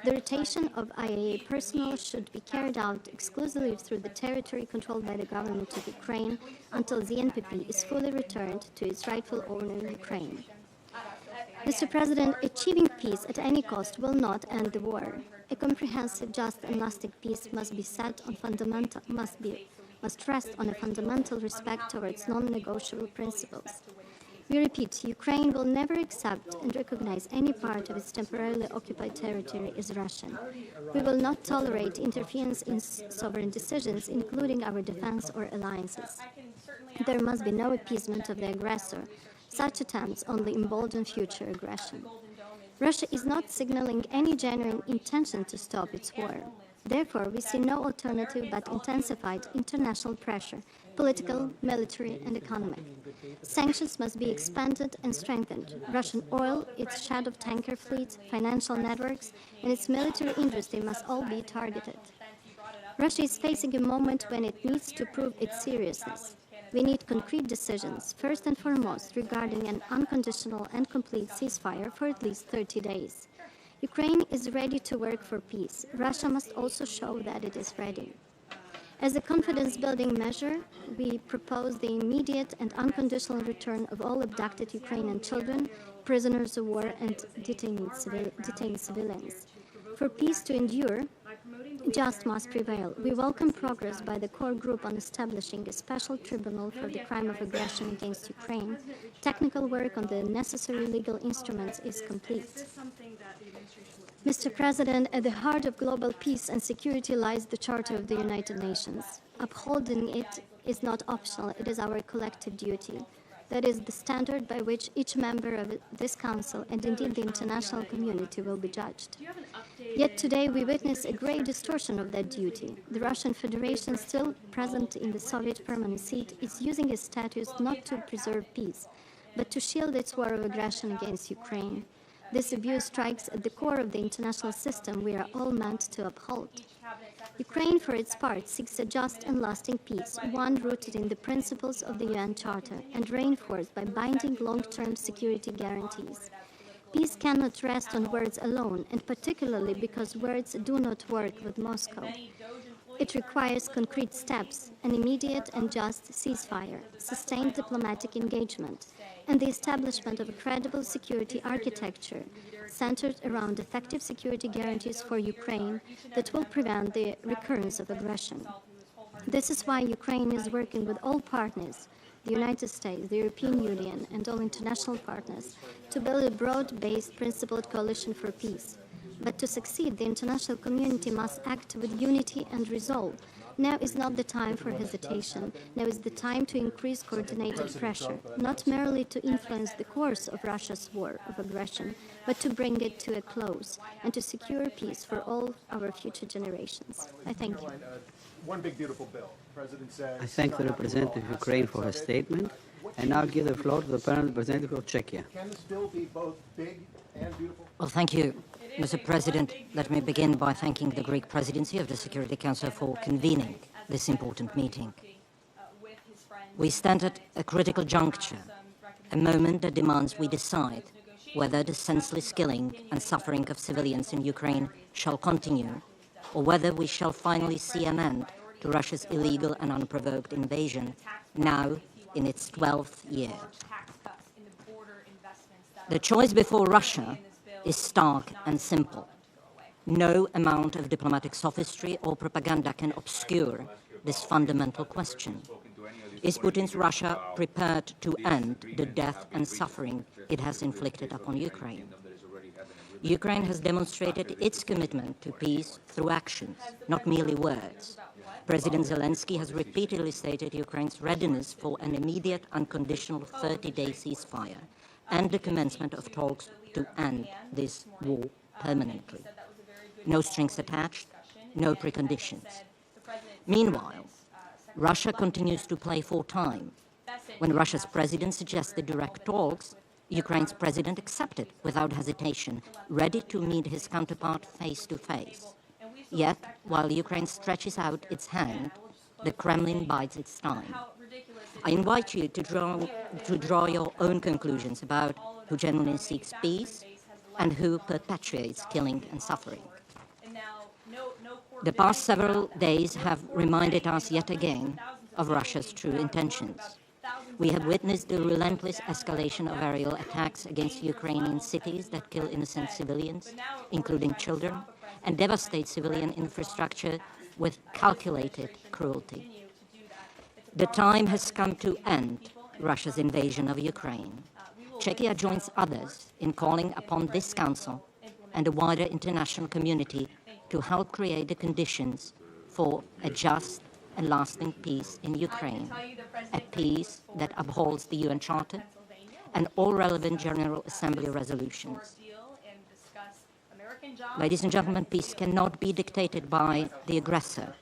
The rotation of IAEA personnel should be carried out exclusively through the territory controlled by the government of Ukraine until the NPP is fully returned to its rightful owner in Ukraine. Mr. President, achieving peace at any cost will not end the war. A comprehensive, just, and lasting peace must rest on a fundamental respect towards non-negotiable principles. We repeat, Ukraine will never accept and recognize any part of its temporarily occupied territory as Russian. We will not tolerate interference in sovereign decisions, including our defense or alliances. There must be no appeasement of the aggressor. Such attempts only embolden future aggression. Russia is not signaling any genuine intention to stop its war. Therefore, we see no alternative but intensified international pressure, political, military, and economic. Sanctions must be expanded and strengthened. Russian oil, its shadow tanker fleet, financial networks, and its military industry must all be targeted. Russia is facing a moment when it needs to prove its seriousness. We need concrete decisions, first and foremost, regarding an unconditional and complete ceasefire for at least 30 days. Ukraine is ready to work for peace. Russia must also show that it is ready. As a confidence-building measure, we propose the immediate and unconditional return of all abducted Ukrainian children, prisoners of war, and detained civilians. For peace to endure, just must prevail. We welcome progress by the core group on establishing a special tribunal for the crime of aggression against Ukraine. Technical work on the necessary legal instruments is complete. Mr. President, at the heart of global peace and security lies the Charter of the United Nations. Upholding it is not optional, it is our collective duty. That is the standard by which each member of this Council and indeed the international community will be judged. Yet today we witness a great distortion of that duty. The Russian Federation, still present in the Soviet permanent seat, is using its status not to preserve peace, but to shield its war of aggression against Ukraine. This abuse strikes at the core of the international system we are all meant to uphold. Ukraine, for its part, seeks a just and lasting peace, one rooted in the principles of the UN Charter and reinforced by binding long-term security guarantees. Peace cannot rest on words alone, and particularly because words do not work with Moscow. It requires concrete steps, an immediate and just ceasefire, sustained diplomatic engagement, and the establishment of a credible security architecture centered around effective security guarantees for Ukraine that will prevent the recurrence of aggression. This is why Ukraine is working with all partners, the United States, the European Union, and all international partners, to build a broad-based, principled coalition for peace. But to succeed, the international community must act with unity and resolve. Now is not the time for hesitation. Now is the time to increase coordinated pressure, not merely to influence the course of Russia's war of aggression, but to bring it to a close and to secure peace for all our future generations. I thank you. One big beautiful bill. President says I thank the representative of Ukraine for her statement, and now give the floor to the permanent representative of Czechia. Can this bill be both big and beautiful? Well, thank you, Mr. President. Let me begin by thanking the Greek presidency of the Security Council for convening this important meeting. We stand at a critical juncture, a moment that demands we decide whether the senseless killing and suffering of civilians in Ukraine shall continue, or whether we shall finally see an end to Russia's illegal and unprovoked invasion, now in its 12th year. The choice before Russia is stark and simple. No amount of diplomatic sophistry or propaganda can obscure this fundamental question. Is Putin's Russia prepared to end the death and suffering it has inflicted upon Ukraine? Ukraine has demonstrated its commitment to peace through actions, not merely words. President Zelensky has repeatedly stated Ukraine's readiness for an immediate, unconditional 30-day ceasefire and the commencement of talks to end this war permanently. No strings attached, no preconditions. Meanwhile, Russia continues to play for time. When Russia's president suggested direct talks, Ukraine's president accepted without hesitation, ready to meet his counterpart face to face. Yet, while Ukraine stretches out its hand, the Kremlin bides its time. I invite you to draw your own conclusions about who genuinely seeks peace and who perpetuates killing and suffering. The past several days have reminded us yet again of Russia's true intentions. We have witnessed the relentless escalation of aerial attacks against Ukrainian cities that kill innocent civilians, including children, and devastate civilian infrastructure with calculated cruelty. The time has come to end Russia's invasion of Ukraine. Czechia joins others in calling upon this Council and the wider international community to help create the conditions for a just and lasting peace in Ukraine, a peace that upholds the UN Charter and all relevant General Assembly resolutions. Ladies and gentlemen, peace cannot be dictated by the aggressor.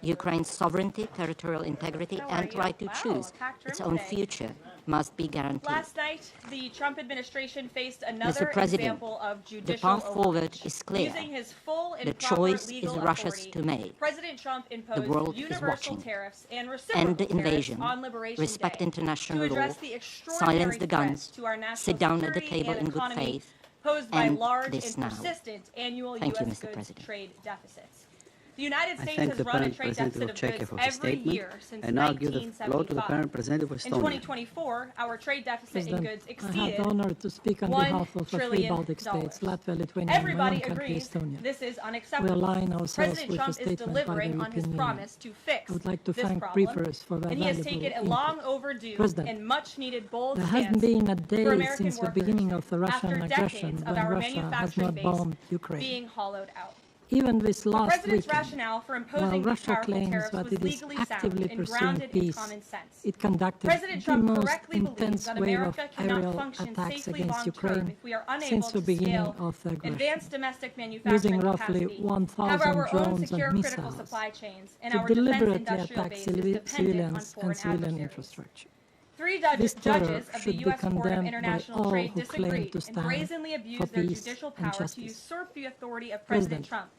Ukraine's sovereignty, territorial integrity, and right to choose its own future must be guaranteed. Last night, the Trump administration faced another Mr. President, example of judicial the path forward overreach. is clear. Using his full and The proper choice legal is Russia's authority, to make. President Trump imposed The world is universal watching. tariffs and reciprocal End the tariffs invasion, on Liberation respect Day international to address law, the extraordinary silence the guns, threats to our national sit down at the security table and in good economy faith, posed by end large this and now. persistent annual Thank you, U.S. Mr. goods President. trade deficits. The United I States thank has the run a parent trade representative deficit of of Czechia goods for his every statement, year since and now give the floor to the 1975. parent representative of In Estonia. 2024, our trade deficit in President, goods I have exceeded the honor to speak on $1 behalf of the three trillion. Baltic states, Latvia, Lithuania, and my Everybody own country, agrees Estonia. this is We unacceptable. align ourselves President with the Trump is statement by the delivering on his European promise to fix I would like to this thank problem, briefers for their and he has valuable taken a input. long overdue President, and much needed bold There stance hasn't been a day for American since the workers beginning of the Russian after aggression decades of when our Russia has manufacturing not base bombed Ukraine. being hollowed out. Even this The last president's weekend, rationale for while imposing these Russia powerful claims tariffs that was it is legally sound actively and pursuing grounded in peace, common sense. it conducted President the Trump most correctly believes intense that wave of America cannot aerial function attacks safely against long-term Ukraine if we are unable since the to beginning scale of the aggression. advanced domestic manufacturing Using roughly capacity, 1,000 have our own drones secure and critical missiles supply chains, and to our defense deliberately industrial attack base is dependent on civilians foreign and civilian adversaries. infrastructure. Three This terror judges of the should be U.S. Court of condemned by International all Trade who claim disagreed to and stand brazenly for abused their peace judicial and power to justice. usurp the authority of President President, Trump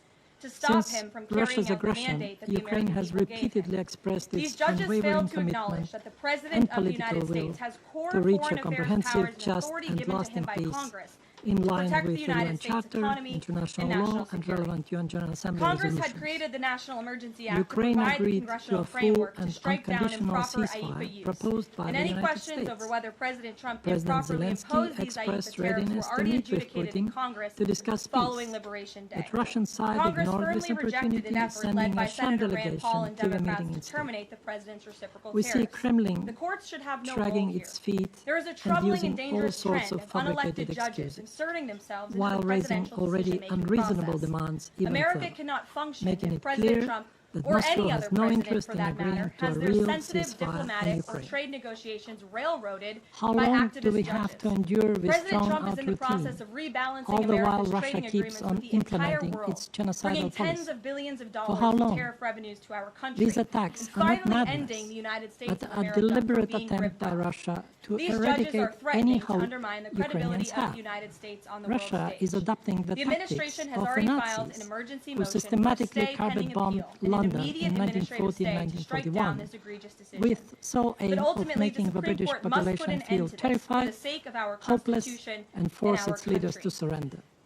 to stop Since him from carrying Russia's out the aggression, mandate that the Ukraine American has people gave him. repeatedly expressed These its judges unwavering failed to acknowledge commitment that the and President of the political United will States has core to reach foreign a affairs comprehensive, powers and just, authority and given to him lasting by peace Congress in to line protect with the the United UN States Charter, economy international and law, national and security. relevant UN General Assembly Congress had resolutions. created the National Emergency Act Ukraine to provide the agreed to congressional a full framework to and strike down unconditional improper IEEPA ceasefire use. proposed by And the any United questions States. over whether President Trump President improperly Zelensky imposed these expressed IEEPA tariffs readiness were to already meet with adjudicated in Putin Congress to discuss following peace. Liberation Day. But Russian side Congress ignored this firmly rejected opportunity, an effort led sending by a sham Senator Rand Paul delegation and to the Democrats meeting to instead. terminate the president's reciprocal We tariffs. see Kremlin The courts should have no dragging role its here. feet There is a and troubling using and all dangerous sorts trend of of fabricated unelected judges excuses, inserting themselves while into the raising presidential already decision-making unreasonable process. demands even America further, cannot function making if it President clear Trump that or Moscow any has other no president, interest for in that agreeing matter, to a has their real sensitive ceasefire in diplomatic or Ukraine. trade negotiations railroaded How by long activist do we judges. have to endure this President Trump is drawn-out in the process routine, of rebalancing all the while America's Russia trading keeps agreements on with the entire implementing world, its genocidal bringing tens policy? of billions of For dollars how in long? tariff revenues to our country, These attacks and are not finally ending madness, the United States but of a America deliberate from being attempt ripped by off. Russia to These judges are eradicate threatening any to hope undermine the Ukrainians credibility of have. the United States on the world Russia stage. is adopting the The tactics administration has of the already filed an Nazis, emergency who motion for a systematically stay carpet pending bombed appeal and an London immediate in administrative stay to strike down 1940-1941, this egregious decision. with sole aim But of ultimately, the making the Supreme British Court must put population an end feel to this for terrified, the sake of our hopeless, Constitution and force our its leaders country. to surrender.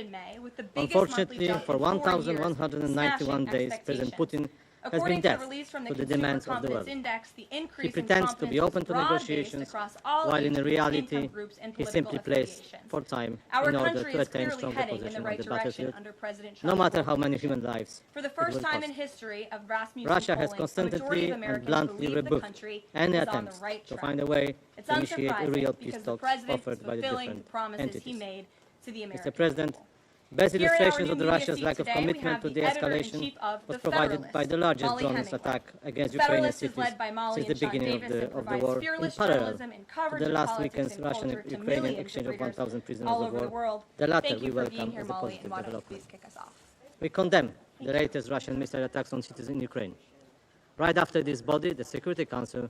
in May with the biggest Unfortunately, monthly jump for in 4 years, 1,191 days, President Putin has been According to the deaf release from the to the Consumer demands of the Confidence world. Index, the He increase pretends in to be confidence open is to broad-based negotiations, across all while in ages, reality, income groups, and he political simply plays affiliations. for time Our in order country to is attain clearly stronger heading in position the on right the direction battlefield, under President no Trump's matter how many administration. human lives For the it first will time cost. in history of Rasmussen's Russia has polling, the majority constantly of and Americans bluntly believe the rebuffed country any is on the attempts right to track. find a way It's to initiate a real peace because the talks president is offered by the fulfilling the different promises entities. he made to the American Mr. President, people. best Here in our illustrations of new the media Russia's seat lack of today, we commitment have to the editor-in-chief de-escalation of was The provided by the Federalist, largest Molly drones Hemingway. attack against The Ukrainian Federalist is cities led by Molly since the and Sean beginning Davis and of the provides war, in fearless parallel journalism and to coverage the of last politics weekend's and Russian culture to Ukrainian millions exchange of readers 1,000 prisoners all of over the war. world. The latter Thank we you for being welcome here, as a Molly, and positive why don't you development. please kick us off? We condemn the latest Russian missile attacks on cities in Ukraine. Right after this body, the Security Council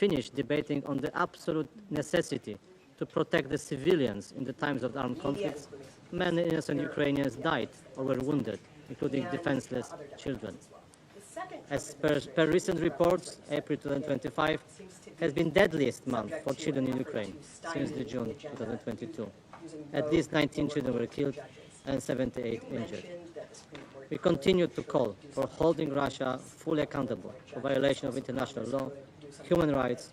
finished debating on the absolute necessity to protect the civilians in the times of armed conflicts. Many innocent Ukrainians died or were wounded, including defenseless children. As per recent reports, April 2025 has been deadliest month for children in Ukraine since the June 2022. At least 19 children were killed and 78 injured. We continue to call for holding Russia fully accountable for violation of international law, human rights,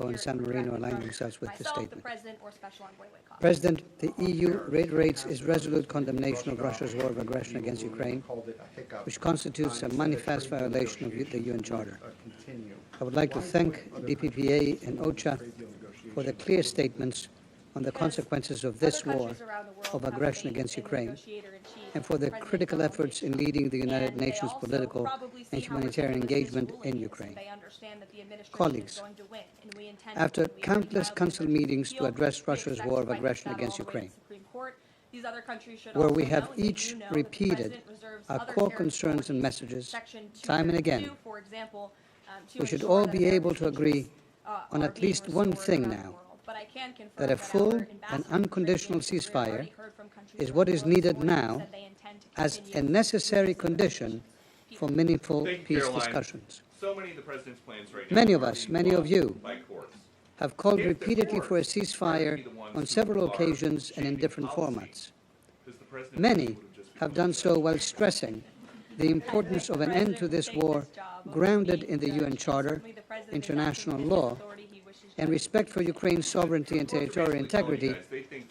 Mexico, and San Marino aligned themselves with the myself, the statement. President, or Special Envoy Wickoff. President, the EU reiterates its resolute condemnation of Russia's war of aggression against Ukraine, which constitutes a manifest violation of the UN Charter. I would like to thank DPPA and OCHA for the clear statements on the consequences of this war of aggression against Ukraine, and for the critical efforts in leading the United Nations political and humanitarian engagement in Ukraine. Colleagues, after countless council meetings to address Russia's war of aggression against Ukraine, where we have each repeated our core concerns and messages time and again, we should all be able to agree on at least one thing now, that a full and unconditional ceasefire is what is needed now as a necessary condition for meaningful peace discussions. So many of the president's plans right now Many of are us, being many of blocked you, by courts. have called If the repeatedly for a courts are ceasefire to be the ones on who several are occasions and in shaping different policy, formats. does the president Many would have just have become done so while stressing the importance of an end to this war grounded in the UN Charter, international law, and respect for Ukraine's sovereignty and territorial integrity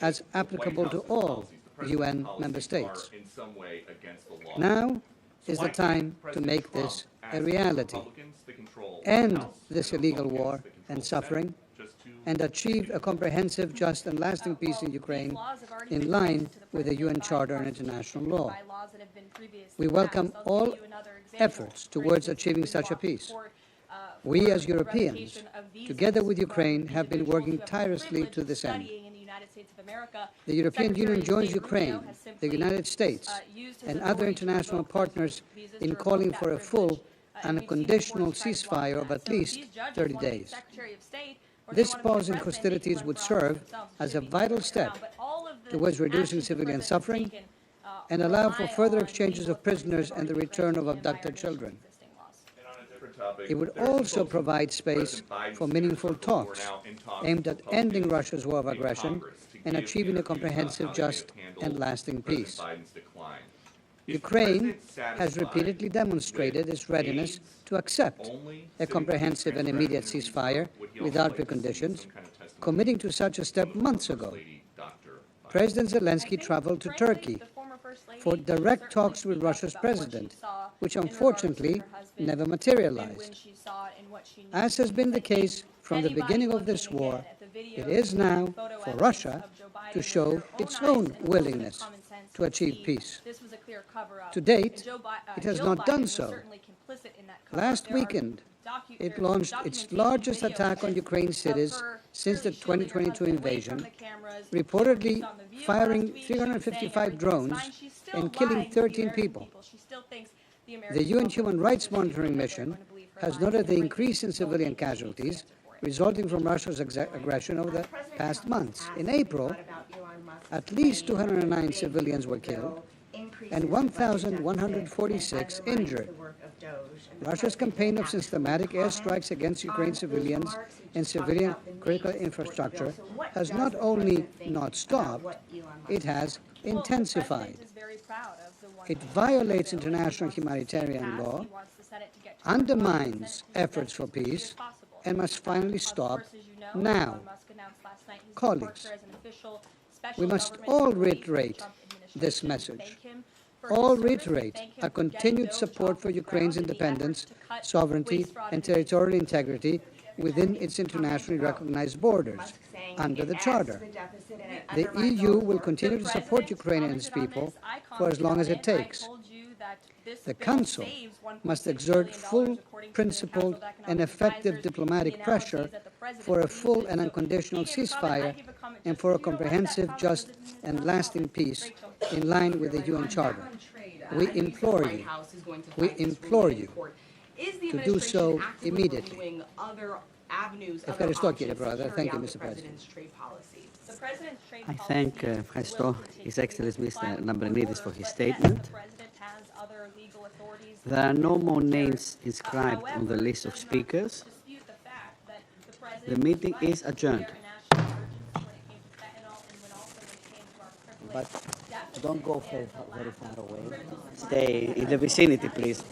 as applicable to all UN member states? are in some way against the law? Now is Why the time can't to President make Trump this ask a the reality, Republicans to control end the House, this the illegal Republicans war to control and the suffering, Senate, just to and achieve a comprehensive, just, and lasting peace in Ukraine in line with the UN Charter and international law. We welcome all efforts towards achieving such a peace. We as Europeans, together with Ukraine, have been working tirelessly to this end. The European Union joins Ukraine, the United States, and other international partners in calling for a full and conditional ceasefire of at least 30 days. This pause in hostilities would serve as a vital step towards reducing civilian suffering and allow for further exchanges of prisoners and the return of abducted children. And on a different topic, It would there's also proposals provide space President Biden's for meaningful leadership who are talks now in talks aimed with at ending Republicans Russia's war of in aggression Congress to and give achieving a interviews on comprehensive, how they have just, handled and lasting President peace. Biden's decline. If the Ukraine president has satisfied repeatedly demonstrated with its readiness aids to accept only, a sitting comprehensive and transcribed immediate interviews, ceasefire would he also without like to see preconditions, some kind of testimony committing to such a step from months First ago. Lady, Dr. Biden? President Zelensky traveled to Turkey for direct talks with Russia's president, which unfortunately never materialized. As has been the case from the beginning of this war, it is now for Russia to show its own willingness to achieve peace. To date, it has not done so. Last weekend, it launched its largest attack on Ukraine's cities since the 2022 invasion, reportedly firing 355 drones and killing 13 people. The UN Human Rights Monitoring Mission has noted the increase in civilian casualties resulting from Russia's aggression over the past months. In April, at least 209 civilians were killed and 1,146 injured. Russia's campaign of systematic airstrikes against Ukraine civilians and civilian critical infrastructure has not only not stopped, it has intensified. It violates international humanitarian law, undermines efforts for peace, and must finally stop now. Colleagues, we must all reiterate this message. All reiterate our continued support for Ukraine's independence, sovereignty, and territorial integrity within its internationally recognized borders under the Charter. The EU will continue to support Ukraine and its people for as long as it takes. The Council must exert full, principled, and effective diplomatic pressure for a full and unconditional ceasefire and for a comprehensive, just, and lasting peace in line with the UN Charter. We implore you to do so immediately. Ευχαριστώ, κύριε Πρόεδρε. Thank you, Mr. President. I thank His Excellency Mr. Lambrinidis for his statement. There are no more names inscribed on the list of speakers. The meeting is adjourned. But don't go very far away. Stay in the vicinity, please.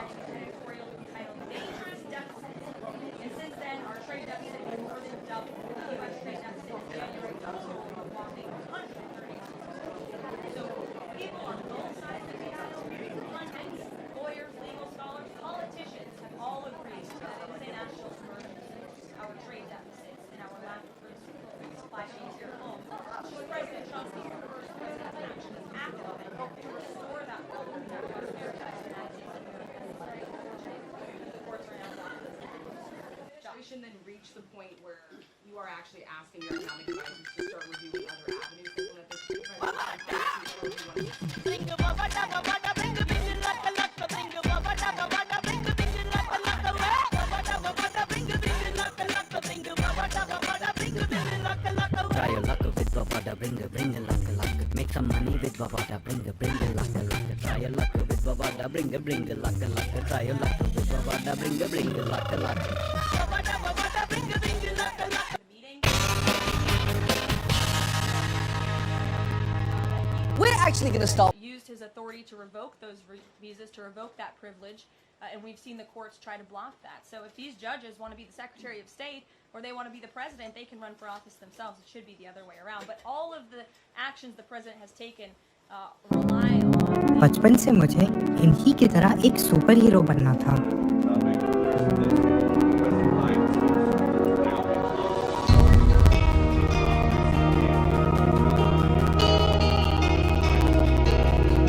editorial entitled Dangerous Deficits. And since then, our trade deficit has more than doubled. The U.S. trade deficit in January was a whopping 130. So people on both sides of the aisle, pundits, lawyers, legal scholars, politicians have all agreed that it is a national emergency. Our trade deficits and our lack of supply chains here at home. So President Trump is the first president to actually act on it to restore that level of prosperity in the United States of America. The courts are now blocking this. Then reach the point where you are actually asking your economic advisors to start reviewing other avenues to implement Try your luck with Bavada, bring a luck. Make some money with Bavada, bring a luck. Try your luck with Bavada, bring a luck. Try your luck with Bavada, bring a luck. We're actually going to stop. Used his authority to revoke those visas, to revoke that privilege, and we've seen the courts try to block that. So if these judges want to be the Secretary of State or they want to be the president, they can run for office themselves. It should be the other way around. But all of the actions the president has taken rely on. बचपन से मुझे इन्हीं की तरह एक super hero बनना था.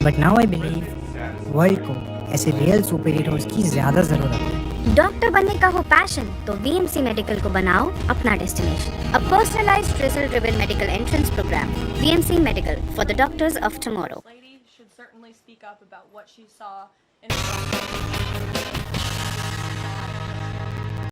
But now I believe world को ऐसे रियल सुपर हीरोज की ज्यादा जरूरत है. डॉक्टर बनने का हो पैशन तो VMC मेडिकल को बनाओ अपना destination. A personalized result-driven medical entrance program. VMC Medical for the doctors of tomorrow. Lady should certainly speak up about what she saw in